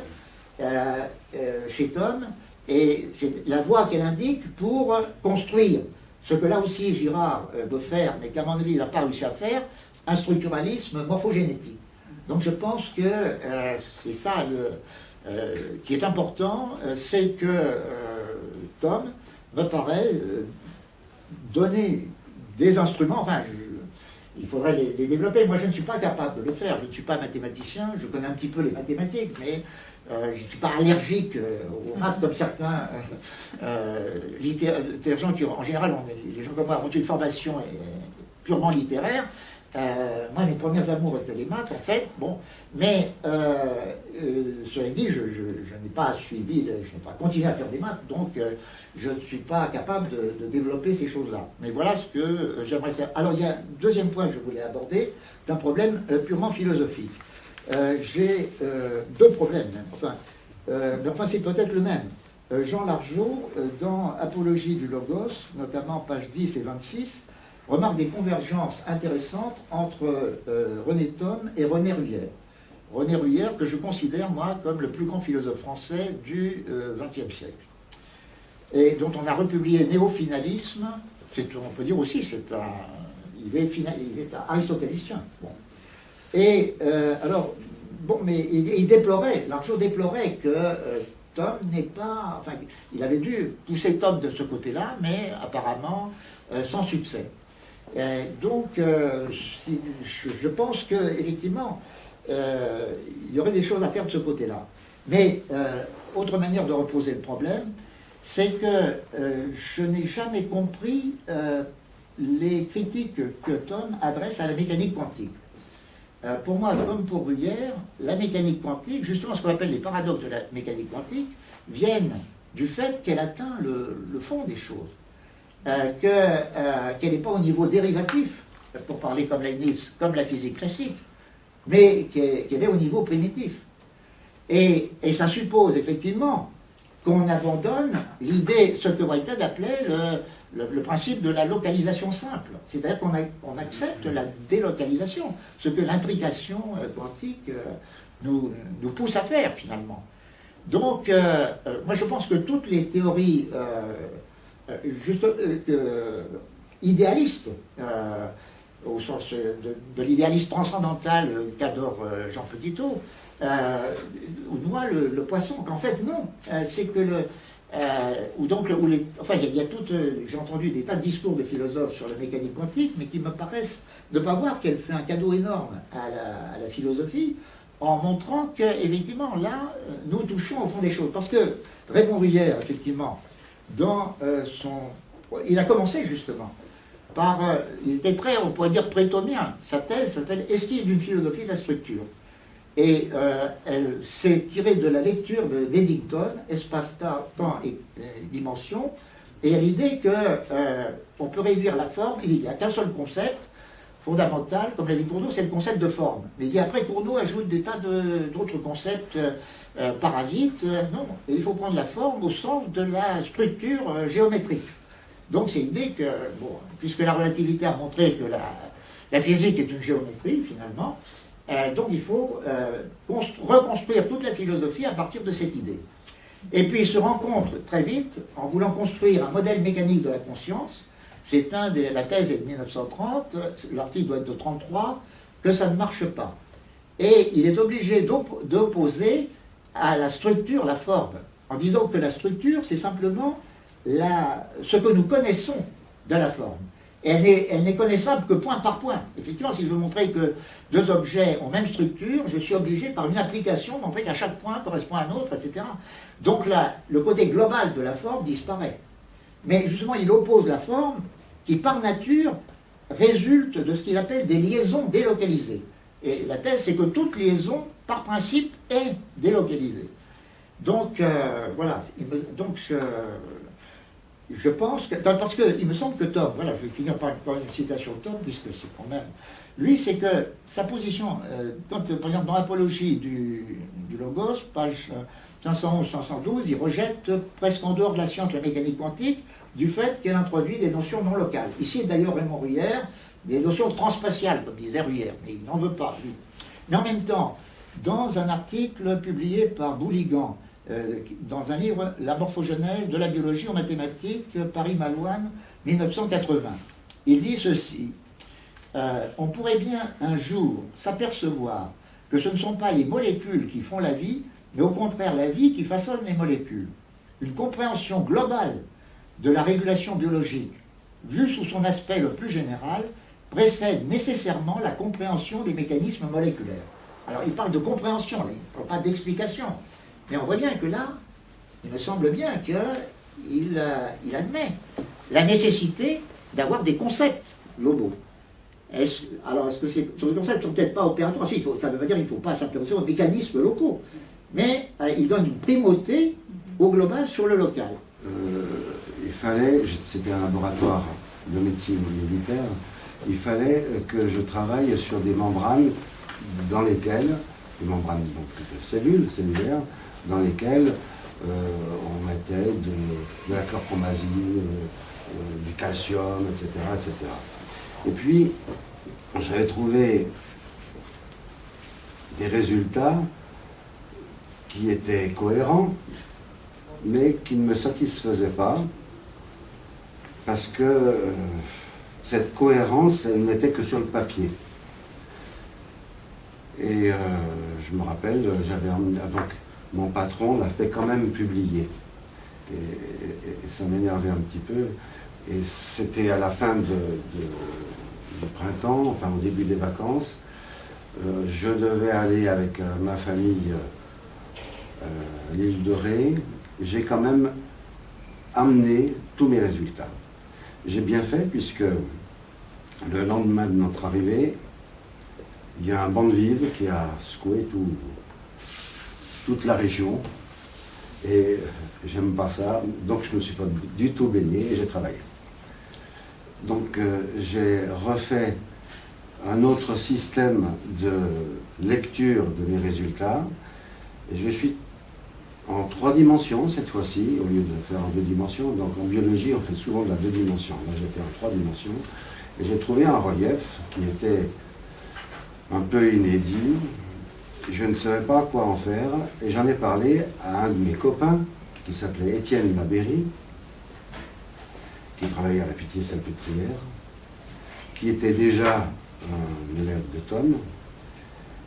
chez Thom, et c'est la voie qu'elle indique pour construire ce que là aussi Girard veut faire, mais qu'à mon avis il n'a pas réussi à faire, un structuralisme morphogénétique. Donc je pense que c'est ça qui est important, c'est que Thom me paraît donner des instruments, enfin il faudrait les développer. Moi je ne suis pas capable de le faire, je ne suis pas mathématicien, je connais un petit peu les mathématiques, mais je ne suis pas allergique aux maths comme certains gens qui, en général, les gens comme moi, ont une formation purement littéraire. Moi, mes premiers amours étaient les maths, en fait. Bon, mais cela dit, je n'ai pas suivi, je n'ai pas continué à faire des maths, donc je ne suis pas capable de développer ces choses-là. Mais voilà ce que j'aimerais faire. Alors, il y a un deuxième point que je voulais aborder, c'est un problème purement philosophique. J'ai deux problèmes même. Mais enfin c'est peut-être le même. Jean Largeau, dans Apologie du Logos, notamment pages 10 et 26, remarque des convergences intéressantes entre René Thom et René Ruyer. René Bruyère, que je considère, moi, comme le plus grand philosophe français du XXe siècle. Et dont on a republié Néo-finalisme, on peut dire aussi, il est aristotélicien. Bon. Et alors, bon, mais Largeau déplorait que Tom n'est pas... Enfin, il avait dû pousser Tom de ce côté-là, mais apparemment sans succès. Donc, je pense qu'effectivement, il y aurait des choses à faire de ce côté-là. Mais, autre manière de reposer le problème, c'est que je n'ai jamais compris les critiques que Tom adresse à la mécanique quantique. Pour moi, comme pour Bruyère, la mécanique quantique, justement ce qu'on appelle les paradoxes de la mécanique quantique, viennent du fait qu'elle atteint le fond des choses, qu'elle n'est pas au niveau dérivatif, pour parler comme Leibniz, comme la physique classique, mais qu'elle est au niveau primitif. Et ça suppose effectivement qu'on abandonne l'idée, ce que Whitehead appelait le principe de la localisation simple. C'est-à-dire qu'on accepte la délocalisation, ce que l'intrication quantique nous pousse à faire finalement. Donc, moi je pense que toutes les théories idéalistes, au sens de l'idéalisme transcendantal qu'adore Jean Petitot, ou noie le poisson, qu'en fait non, c'est que il y a j'ai entendu des tas de discours de philosophes sur la mécanique quantique, mais qui me paraissent ne pas voir qu'elle fait un cadeau énorme à la philosophie, en montrant qu'effectivement là, nous touchons au fond des choses. Parce que Raymond Bruyère, effectivement, il a commencé justement par, il était très, on pourrait dire, prétomien. Sa thèse s'appelle « Esquisse d'une philosophie de la structure ». Et elle s'est tirée de la lecture d'Eddington, Espace, temps et dimension, et à l'idée qu'on peut réduire la forme. Il n'y a qu'un seul concept fondamental, comme l'a dit Cournot, c'est le concept de forme. Mais après, Cournot ajoute des tas d'autres concepts parasites. Non, il faut prendre la forme au sens de la structure géométrique. Donc c'est l'idée que, bon, puisque la relativité a montré que la physique est une géométrie, finalement, donc il faut reconstruire toute la philosophie à partir de cette idée. Et puis il se rend compte très vite, en voulant construire un modèle mécanique de la conscience, la thèse est de 1930, l'article doit être de 1933, que ça ne marche pas. Et il est obligé d'opposer à la structure la forme, en disant que la structure, c'est simplement ce que nous connaissons de la forme. Et elle n'est connaissable que point par point. Effectivement, si je veux montrer que deux objets ont même structure, je suis obligé par une application de montrer qu'à chaque point correspond à un autre, etc. Donc là, le côté global de la forme disparaît. Mais justement, il oppose la forme qui, par nature, résulte de ce qu'il appelle des liaisons délocalisées. Et la thèse, c'est que toute liaison, par principe, est délocalisée. Donc, voilà. Donc, je pense que, parce qu'il me semble que Tom, voilà, je vais finir par une citation de Tom, puisque c'est quand même, lui, c'est que sa position, quand, par exemple, dans l'apologie du Logos, page 511-512, il rejette presque en dehors de la science, la mécanique quantique, du fait qu'elle introduit des notions non locales. Ici, d'ailleurs, Raymond Bruyère, des notions transspatiales, comme disait Bruyère, mais il n'en veut pas, lui. Mais en même temps, dans un article publié par Bouligan, dans un livre, La morphogenèse de la biologie en mathématiques, Paris-Malouane, 1980. Il dit ceci, on pourrait bien un jour s'apercevoir que ce ne sont pas les molécules qui font la vie, mais au contraire la vie qui façonne les molécules. Une compréhension globale de la régulation biologique, vue sous son aspect le plus général, précède nécessairement la compréhension des mécanismes moléculaires. Alors il parle de compréhension, il ne parle pas d'explication. Mais on voit bien que là, il me semble bien qu'il admet la nécessité d'avoir des concepts globaux. Alors, est-ce que ces concepts ne sont peut-être pas opératoires? Si, ça ne veut pas dire qu'il ne faut pas s'intéresser aux mécanismes locaux. Mais il donne une primauté au global sur le local. Il fallait, c'était un laboratoire de médecine militaire, il fallait que je travaille sur des membranes dans lesquelles, des membranes donc, cellulaires, dans lesquelles on mettait de la chlorpromazine, du calcium, etc., etc. Et puis, j'avais trouvé des résultats qui étaient cohérents, mais qui ne me satisfaisaient pas, parce que cette cohérence, elle n'était que sur le papier. Et je me rappelle, donc mon patron l'a fait quand même publier. Et ça m'énervait un petit peu. Et c'était à la fin du printemps, enfin au début des vacances. Je devais aller avec ma famille à l'île de Ré. J'ai quand même amené tous mes résultats. J'ai bien fait puisque le lendemain de notre arrivée, il y a un banc de vive qui a secoué toute la région. Et j'aime pas ça, donc je ne me suis pas du tout baigné et j'ai travaillé. Donc j'ai refait un autre système de lecture de mes résultats. Et je suis en 3 dimensions cette fois-ci, au lieu de faire en 2 dimensions. Donc en biologie, on fait souvent de la 2 dimensions. Là, j'ai fait en 3 dimensions. Et j'ai trouvé un relief qui était un peu inédit. Je ne savais pas quoi en faire. Et j'en ai parlé à un de mes copains, qui s'appelait Étienne Labéry, qui travaillait à la Pitié-Salpêtrière, qui était déjà un élève de Tom,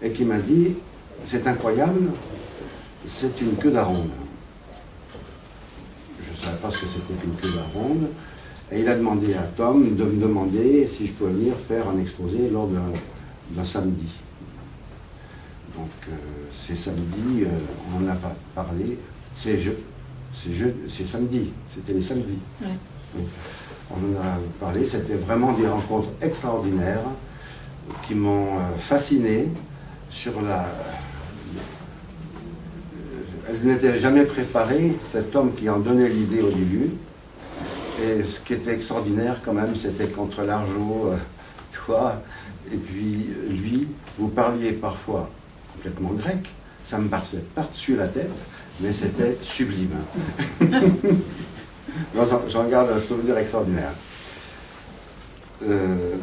et qui m'a dit « C'est incroyable, c'est une queue d'aronde ». Je ne savais pas ce que c'était qu'une queue d'aronde, et il a demandé à Tom de me demander si je pouvais venir faire un exposé lors d'un samedi. Donc ces samedis, on n'en a pas parlé, c'est samedi, c'était les samedis. Ouais. Donc, on en a parlé, c'était vraiment des rencontres extraordinaires qui m'ont fasciné sur la... Elles n'étaient jamais préparées, cet homme qui en donnait l'idée au début. Et ce qui était extraordinaire quand même, c'était qu'entre Largeau, toi, et puis lui, vous parliez parfois complètement grec, ça me passait par-dessus la tête, mais c'était sublime. J'en garde un souvenir extraordinaire.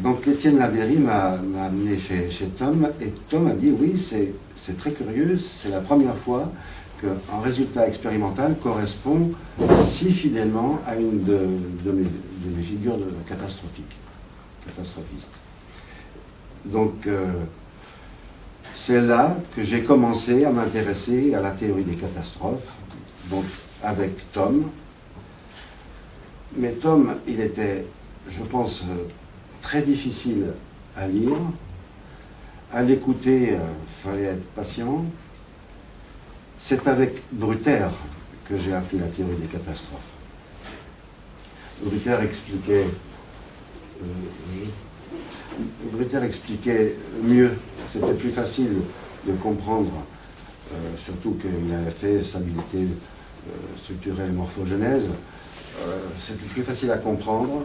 Donc Étienne Labéry m'a amené chez Tom, et Tom a dit oui, c'est très curieux, c'est la première fois qu'un résultat expérimental correspond si fidèlement à une de mes figures catastrophistes. Donc c'est là que j'ai commencé à m'intéresser à la théorie des catastrophes, donc avec Tom. Mais Tom, il était, je pense, très difficile à lire. À l'écouter, il fallait être patient. C'est avec Bruter que j'ai appris la théorie des catastrophes. Bruter expliquait mieux, c'était plus facile de comprendre, surtout qu'il avait fait stabilité structurelle, morphogenèse. C'était plus facile à comprendre.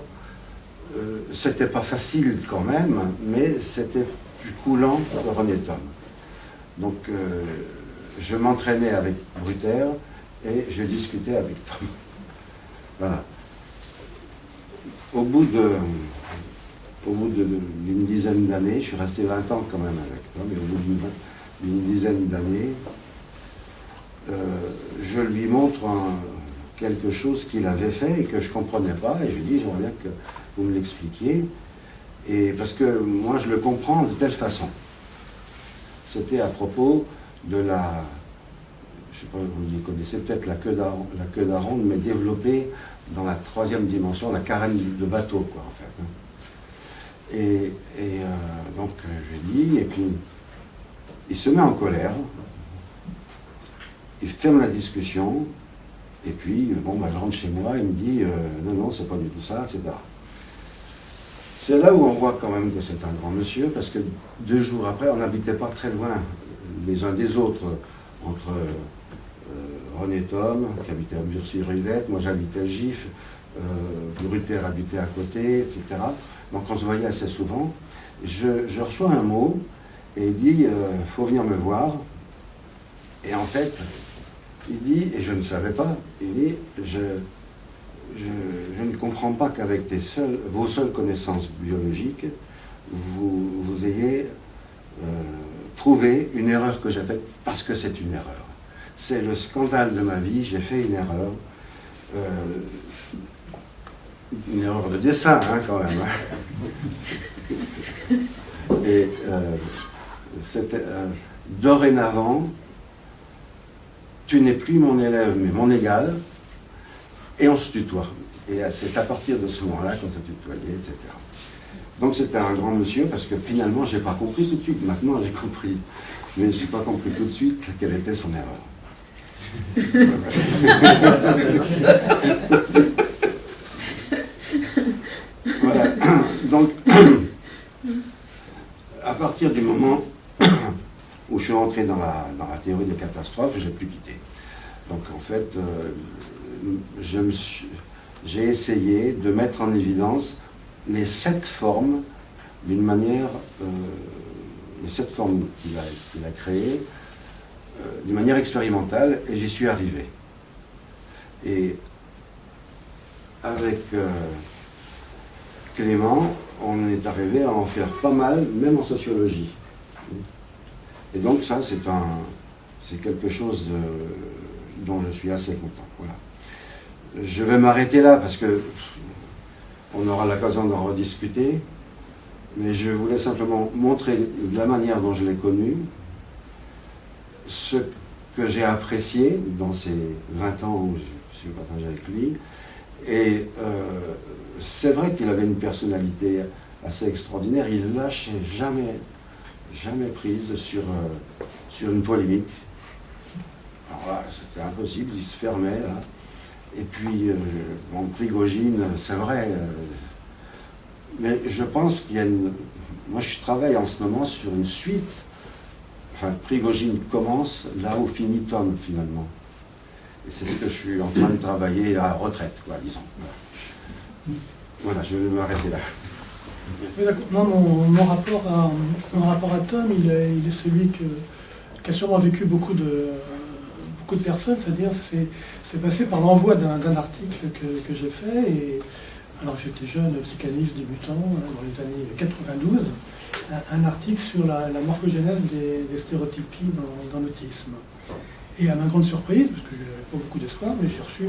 C'était pas facile quand même, mais c'était plus coulant que René Thom. Donc je m'entraînais avec Bruter et je discutais avec Thom. Voilà. Au bout d'une dizaine d'années, je suis resté 20 ans quand même avec Thom, et au bout d'une dizaine d'années, je lui montre quelque chose qu'il avait fait et que je ne comprenais pas, et je lui dis, j'aimerais bien que vous me l'expliquiez, et parce que moi je le comprends de telle façon. C'était à propos de la, je ne sais pas, vous connaissez peut-être la queue d'aronde, mais développée dans la 3e dimension, la carène de bateau, quoi, en fait. Et donc je dis, et puis il se met en colère, il ferme la discussion, et puis bon, je rentre chez moi, il me dit non, c'est pas du tout ça, etc. C'est là où on voit quand même que c'est un grand monsieur, parce que 2 jours après, on n'habitait pas très loin les uns des autres, entre René Thom, qui habitait à Bure-sur-Yvette, moi j'habitais à Gif, Bruter habitait à côté, etc. Donc on se voyait assez souvent. Je reçois un mot, et il dit faut venir me voir. Et en fait, il dit, et je ne savais pas, il dit je ne comprends pas qu'avec vos seules connaissances biologiques, vous ayez trouver une erreur que j'ai faite parce que c'est une erreur. C'est le scandale de ma vie, j'ai fait une erreur. Une erreur de dessin, hein, quand même. Et dorénavant, tu n'es plus mon élève, mais mon égal, et on se tutoie. Et c'est à partir de ce moment-là qu'on se tutoyait, etc. Donc c'était un grand monsieur, parce que finalement, je n'ai pas compris tout de suite. Maintenant, j'ai compris. Mais je n'ai pas compris tout de suite quelle était son erreur. Voilà. Donc, à partir du moment où je suis entré dans la théorie des catastrophes, je n'ai plus quitté. Donc en fait, j'ai essayé de mettre en évidence les 7 formes d'une manière, les 7 formes qu'il a créées, d'une manière expérimentale, et j'y suis arrivé. Et avec Clément, on est arrivé à en faire pas mal, même en sociologie. Et donc ça, c'est quelque chose dont je suis assez content. Voilà. Je vais m'arrêter là parce que on aura l'occasion d'en rediscuter, mais je voulais simplement montrer de la manière dont je l'ai connu, ce que j'ai apprécié dans ces 20 ans où je suis partagé avec lui. Et c'est vrai qu'il avait une personnalité assez extraordinaire, il lâchait jamais prise sur une polémique. Alors là, c'était impossible, il se fermait là. Et puis, bon, Prigogine, c'est vrai, mais je pense qu'il y a une... Moi, je travaille en ce moment sur une suite. Enfin, Prigogine commence là où finit Tom, finalement. Et c'est ce que je suis en train de travailler à la retraite, quoi, disons. Voilà, je vais m'arrêter là. Oui, non, mon rapport à Tom, il est celui qu'a sûrement vécu beaucoup de personnes, c'est-à-dire c'est passé par l'envoi d'un article que j'ai fait, et alors j'étais jeune psychanalyste débutant dans les années 92, un article sur la morphogénèse des stéréotypies dans l'autisme. Et à ma grande surprise, parce que je n'avais pas beaucoup d'espoir, mais j'ai reçu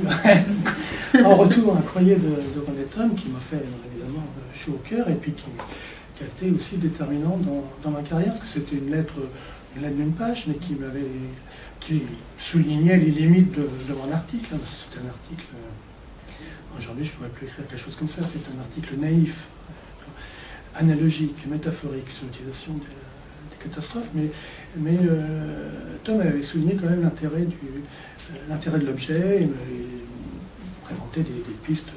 en retour un courrier de René Tom qui m'a fait évidemment chaud au cœur, et puis qui a été aussi déterminant dans ma carrière, parce que c'était une lettre d'une page, mais qui soulignait les limites de mon article. Parce que c'était un article, aujourd'hui je ne pourrais plus écrire quelque chose comme ça, c'est un article naïf, analogique, métaphorique sur l'utilisation des catastrophes, mais Tom avait souligné quand même l'intérêt de l'objet et présentait des pistes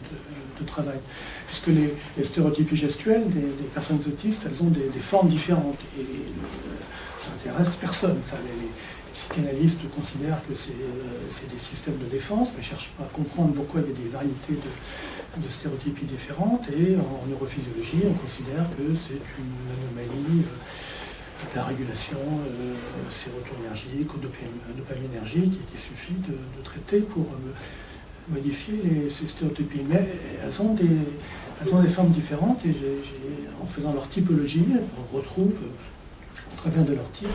de travail. Puisque les stéréotypies gestuelles des personnes autistes, elles ont des formes différentes, et ça n'intéresse personne. Ça, les psychanalystes considèrent que c'est des systèmes de défense, mais ne cherchent pas à comprendre pourquoi il y a des variétés de stéréotypies différentes, et en neurophysiologie, on considère que c'est une anomalie de la régulation sérotonergique ou dopaminergique, et qu'il suffit de traiter pour modifier ces stéréotypies. Mais elles ont des formes différentes, et en faisant leur typologie, on retrouve au travers de leur type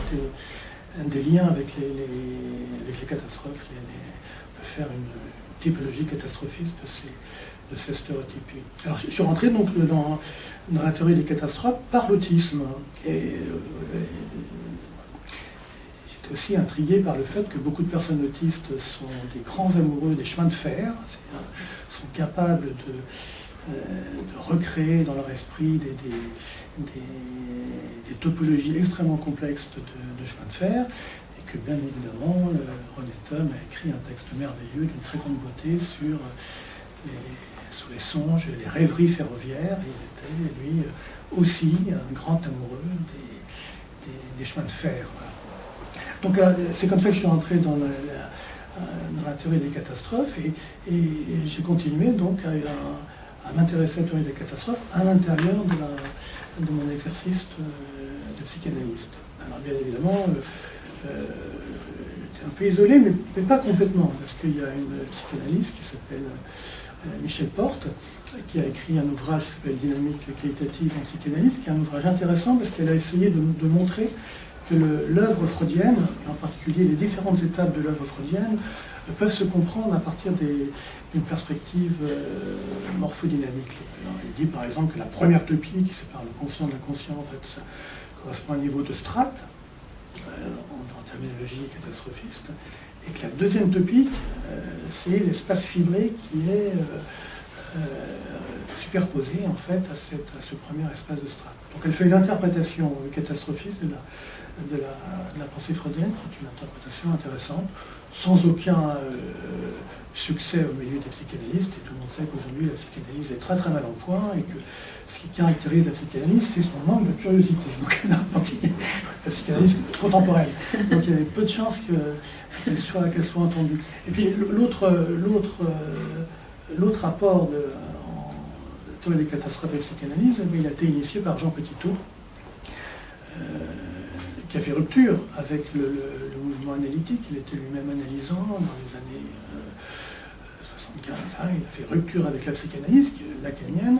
des liens avec les catastrophes. On peut faire une typologie catastrophiste de ces stéréotypies. Alors je suis rentré donc dans la théorie des catastrophes par l'autisme, et j'étais aussi intrigué par le fait que beaucoup de personnes autistes sont des grands amoureux des chemins de fer, sont capables de recréer dans leur esprit des topologies extrêmement complexes de chemins de fer, et que bien évidemment René Tom a écrit un texte merveilleux d'une très grande beauté sur les songes et les rêveries ferroviaires, et il était lui aussi un grand amoureux des chemins de fer. Voilà. Donc c'est comme ça que je suis entré dans la théorie des catastrophes, et j'ai continué donc à m'intéresser à la théorie des catastrophes à l'intérieur de mon exercice de psychanalyste. Alors bien évidemment, j'étais un peu isolé, mais pas complètement, parce qu'il y a une psychanalyste qui s'appelle Michel Porte, qui a écrit un ouvrage qui s'appelle Dynamique qualitative en psychanalyse, qui est un ouvrage intéressant parce qu'elle a essayé de montrer que l'œuvre freudienne, et en particulier les différentes étapes de l'œuvre freudienne, peuvent se comprendre à partir d'une perspective morphodynamique. Alors, il dit par exemple que la première topie qui sépare le conscient de l'inconscient, en fait, ça correspond à un niveau de strate, en terminologie catastrophiste, et que la deuxième topie, c'est l'espace fibré qui est superposé en fait à ce premier espace de strate. Donc elle fait une interprétation catastrophiste de la pensée freudienne, qui est une interprétation intéressante, sans aucun succès au milieu des psychanalystes, et tout le monde sait qu'aujourd'hui la psychanalyse est très très mal en point, et que ce qui caractérise la psychanalyse, c'est son manque de curiosité. Donc la psychanalyse contemporaine. Donc il y avait peu de chances qu'elle soit entendue. Et puis l'autre apport de la théorie des catastrophes et de psychanalyse, il a été initié par Jean Petitot, qui a fait rupture avec le mouvement analytique. Il était lui-même analysant dans les années 75. Il a fait rupture avec la psychanalyse lacanienne,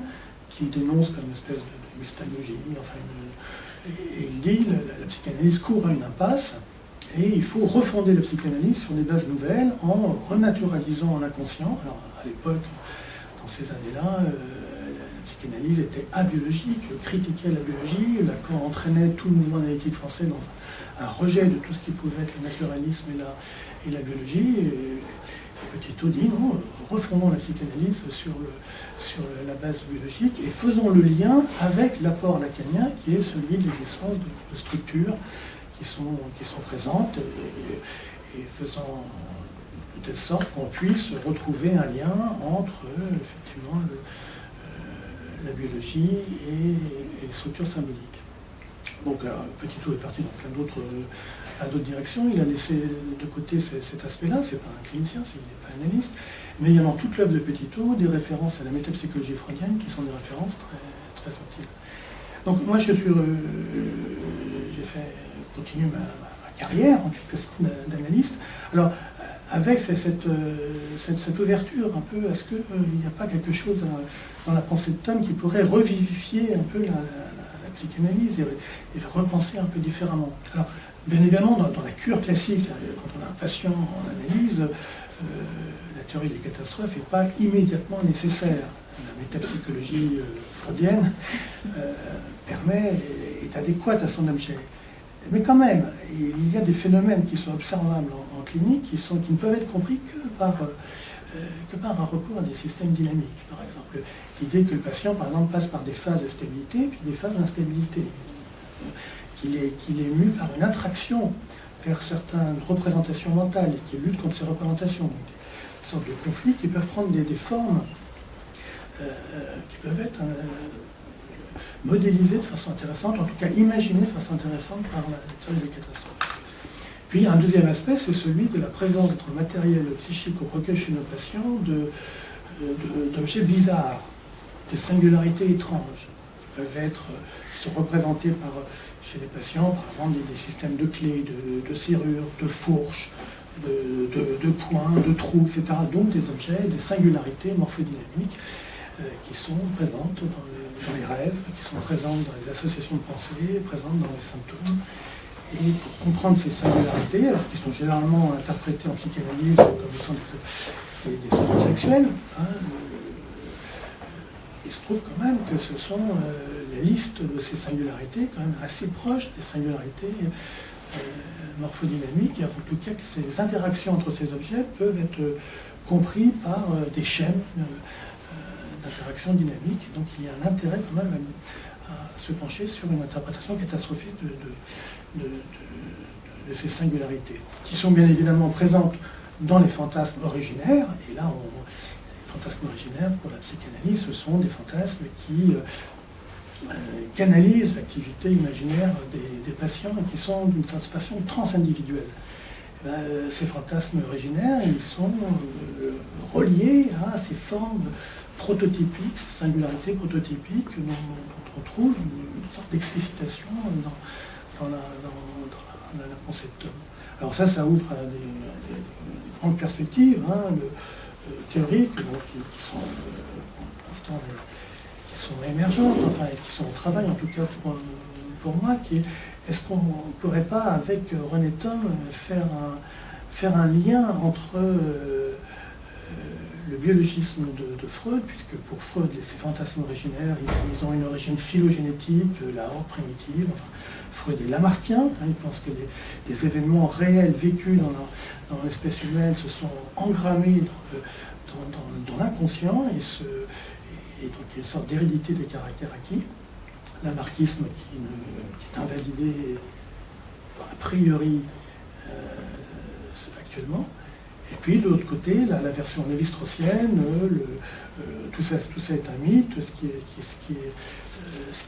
qu'il dénonce comme une espèce de mystagogie. Et il dit que la psychanalyse court à une impasse, et il faut refonder la psychanalyse sur des bases nouvelles en renaturalisant l'inconscient. Alors à l'époque, dans ces années-là, la psychanalyse était abiologique, critiquait la biologie. Lacan entraînait tout le mouvement analytique français dans un rejet de tout ce qui pouvait être le naturalisme et la biologie. Et Petitot dit non, refondons la psychanalyse sur la base biologique et faisons le lien avec l'apport lacanien qui est celui de l'existence de structures qui sont présentes et faisant de telle sorte qu'on puisse retrouver un lien entre effectivement la biologie et les structures symboliques. Donc Petitot est parti dans plein d'autres directions. Il a laissé de côté cet aspect-là. C'est pas un clinicien, il n'est pas analyste, mais il y a dans toute l'œuvre de Petitot des références à la métapsychologie freudienne qui sont des références très, très subtiles. Donc moi j'ai continué ma carrière en quelque sorte d'analyste. Alors avec cette ouverture un peu, est-ce qu'il n'y a pas quelque chose dans la pensée de Tom qui pourrait revivifier un peu la psychanalyse et repenser un peu différemment? Alors, bien évidemment, dans la cure classique, quand on a un patient en analyse, la théorie des catastrophes n'est pas immédiatement nécessaire. La métapsychologie freudienne est adéquate à son objet. Mais quand même, il y a des phénomènes qui sont observables en clinique qui ne peuvent être compris que par un recours à des systèmes dynamiques. Par exemple, l'idée que le patient, par exemple, passe par des phases de stabilité puis des phases d'instabilité, qu'il est mu par une attraction vers certaines représentations mentales et qu'il lutte contre ces représentations, donc des sortes de conflits qui peuvent prendre des formes qui peuvent être modélisées de façon intéressante, en tout cas imaginées de façon intéressante par la théorie des catastrophes. Puis un deuxième aspect, c'est celui de la présence dans le matériel psychique au recueil chez nos patients d'objets bizarres, de singularités étranges, qui sont représentés chez les patients, par exemple des systèmes de clés, de serrures, de fourches, de points, de trous, etc. Donc des objets, des singularités morphodynamiques qui sont présentes dans les rêves, qui sont présentes dans les associations de pensée, présentes dans les symptômes. Et pour comprendre ces singularités, alors qui sont généralement interprétées en psychanalyse comme étant des symptômes sexuels, il se trouve quand même que ce sont les listes de ces singularités quand même assez proches des singularités morphodynamiques, et en tout cas que ces interactions entre ces objets peuvent être compris par des schèmes d'interaction dynamique. Et donc il y a un intérêt quand même à se pencher sur une interprétation catastrophique de ces singularités, qui sont bien évidemment présentes dans les fantasmes originaires. Et là, les fantasmes originaires pour la psychanalyse, ce sont des fantasmes qui canalisent l'activité imaginaire des patients et qui sont d'une certaine façon transindividuels. Ces fantasmes originaires, ils sont reliés à ces formes prototypiques, ces singularités prototypiques dont on trouve une sorte d'explicitation dans la pensée de Tom. Alors ça ouvre à des grandes perspectives théoriques qui sont pour l'instant qui sont émergentes, enfin qui sont au travail en tout cas pour moi, qui est est-ce qu'on ne pourrait pas, avec René Thom, faire un lien entre le biologisme de Freud, puisque pour Freud, ces fantasmes originaires, ils ont une origine phylogénétique, la horde primitive, enfin, Freud est lamarckien, il pense que des événements réels vécus dans l'espèce humaine se sont engrammés dans l'inconscient, et donc il y a une sorte d'hérédité des caractères acquis. Lamarckisme qui est invalidé a priori actuellement. Et puis de l'autre côté, la version lévi-straussienne, tout ça est un mythe, ce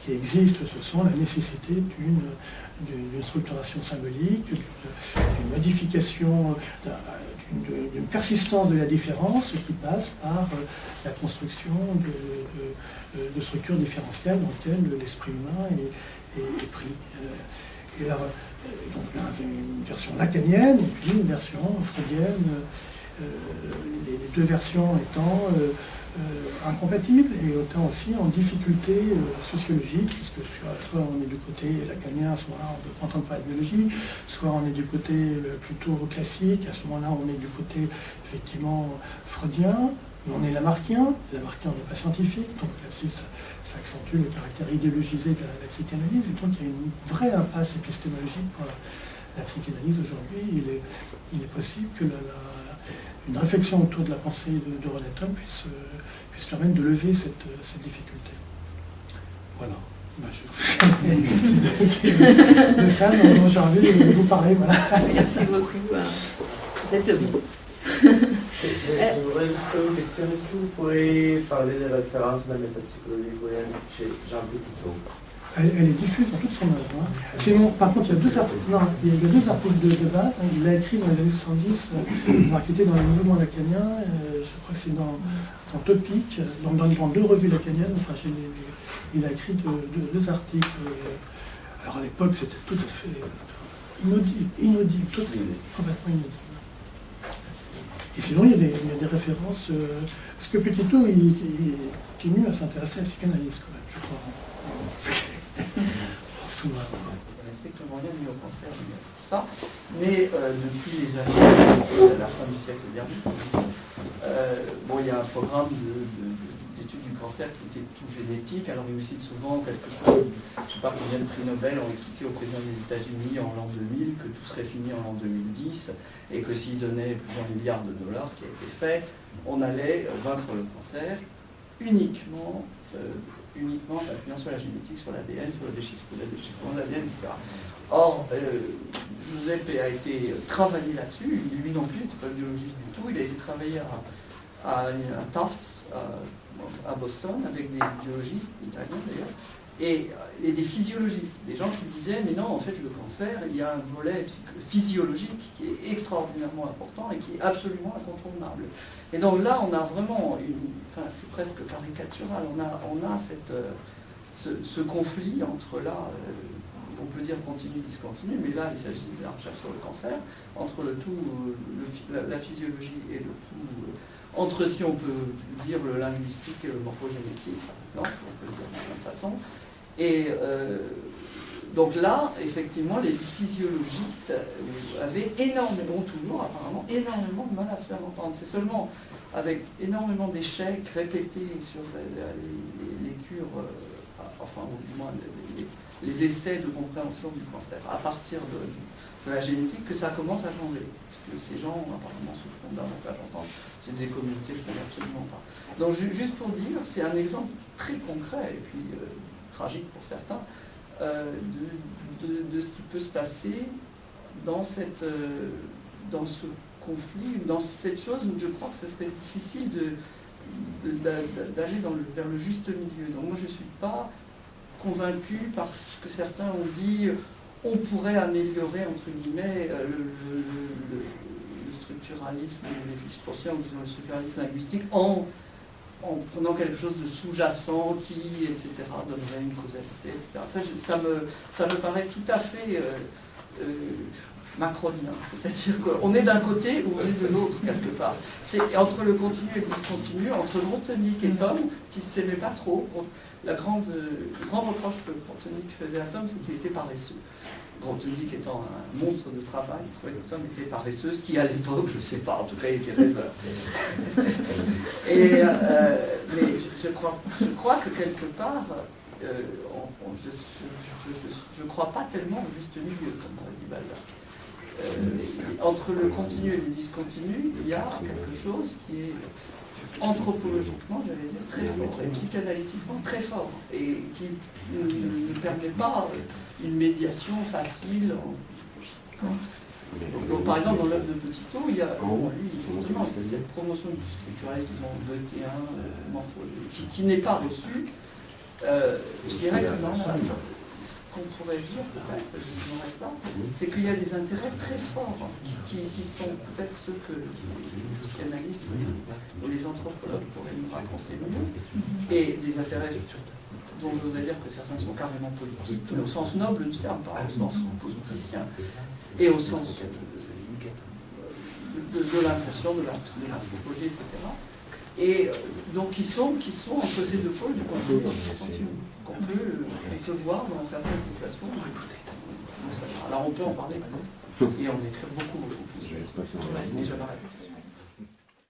qui existe, ce sont la nécessité d'une structuration symbolique, d'une modification, d'une persistance de la différence qui passe par la construction de structures différentielles dans lesquelles l'esprit humain est pris. Et là, donc là, une version lacanienne et puis une version freudienne, les deux versions étant incompatibles et autant aussi en difficulté sociologique, puisque soit on est du côté lacanien, à ce moment-là on ne peut pas entendre parler de biologie, soit on est du côté plutôt classique, à ce moment-là on est du côté effectivement freudien, mais on est lamarckien on n'est pas scientifique, donc là-dessus ça accentue le caractère idéologisé de la psychanalyse, et donc il y a une vraie impasse épistémologique pour la psychanalyse aujourd'hui. Il est possible que une réflexion autour de la pensée de René Thom puisse permettre de lever cette difficulté. Voilà. De ça, j'ai envie de vous parler. Voilà. Merci beaucoup. Peut-être vous. Je voudrais juste poser une question. Est-ce que vous pourriez parler des références de la métapsychologie freudienne chez Jean Petitot? Elle est diffuse dans toute son œuvre. Hein. Sinon, par contre, il y a deux articles de base. Hein. Il l'a écrit dans les années 70, qui était dans les mouvements lacaniens. Je crois que c'est dans Topic, dans deux revues lacaniennes. Enfin, il a écrit deux articles. Alors à l'époque, c'était tout à fait inaudible, complètement inaudible. Et sinon, il y a des références. Parce que Petitot, il continue à s'intéresser à la psychanalyse, quand même, je crois. L'inspection mondiale mis au cancer, tout ça, mais depuis les années, la fin du siècle dernier, il y a un programme d'études du cancer qui était tout génétique. Alors il cite souvent quelque chose, je ne sais pas combien de prix Nobel ont expliqué au président des États-Unis en l'an 2000 que tout serait fini en l'an 2010 et que s'il donnait plusieurs milliards de dollars, ce qui a été fait, on allait vaincre le cancer uniquement en s'appuyant sur la génétique, sur l'ADN, sur le déchiffrement de l'ADN, etc. Or, Giuseppe a été travaillé là-dessus, lui non plus, il n'était pas biologiste du tout, il a été travaillé à Tufts, à Boston, avec des biologistes, italiens d'ailleurs, et des physiologistes, des gens qui disaient, mais non, en fait, le cancer, il y a un volet physiologique qui est extraordinairement important et qui est absolument incontournable. Et donc là, on a vraiment, c'est presque caricatural, on a ce conflit entre là, on peut dire continu, discontinu, mais là, il s'agit de la recherche sur le cancer, entre le tout, la physiologie et le tout, entre, si on peut dire, le linguistique et le morphogénétique, par exemple, on peut le dire de la même façon. Et donc là, effectivement, les physiologistes avaient énormément, toujours apparemment, énormément de mal à se faire entendre. C'est seulement avec énormément d'échecs répétés sur les cures, enfin, ou du moins les essais de compréhension du cancer à partir de la génétique que ça commence à changer. Parce que ces gens, apparemment, se font davantage entendre. C'est des communautés que je ne connais absolument pas. Donc, juste pour dire, c'est un exemple très concret, et puis tragique pour certains, de ce qui peut se passer dans ce conflit, dans cette chose où je crois que ce serait difficile d'aller vers le juste milieu. Donc moi je ne suis pas convaincu par ce que certains ont dit, on pourrait améliorer entre guillemets le structuralisme, les lévi-straussiens, ou disons le structuralisme linguistique en prenant quelque chose de sous-jacent qui, etc., donnerait une causalité, etc. Ça me paraît tout à fait macronien, c'est-à-dire qu'on est d'un côté ou on est de l'autre quelque part. C'est entre le continu et le discontinu, entre Grothendieck et Thom, qui ne s'aimaient pas trop. Le grand reproche que Grothendieck faisait à Thom, c'est qu'il était paresseux. Grothendieck étant un monstre de travail, il trouvait que Tom était paresseuse, ce qui à l'époque, je ne sais pas, en tout cas il était rêveur. Mais je crois que quelque part, je ne crois pas tellement au juste milieu, comme aurait dit Balzac. Entre le continu et le discontinu, il y a quelque chose qui est anthropologiquement, j'allais dire, très fort, et psychanalytiquement très fort, et qui ne permet pas une médiation facile. Donc, par exemple, dans l'œuvre de Petitot, il y a, lui, justement, cette promotion du structuralisme goethien, qui n'est pas reçue. Je dirais que dans ce qu'on pourrait dire, peut-être, je ne m'arrête pas, c'est qu'il y a des intérêts très forts qui sont peut-être ceux que les psychanalystes ou les anthropologues pourraient nous raconter mieux, et des intérêts dont je voudrais dire que certains sont carrément politiques, mais au sens noble du terme, pas au sens politicien, et au sens de l'impression, de l'anthropologie, etc. Et donc qui sont entre ces deux pôles du continu qu'on peut voir dans certaines situations. Alors on peut en parler et en écrire beaucoup plus. Mais je m'arrête.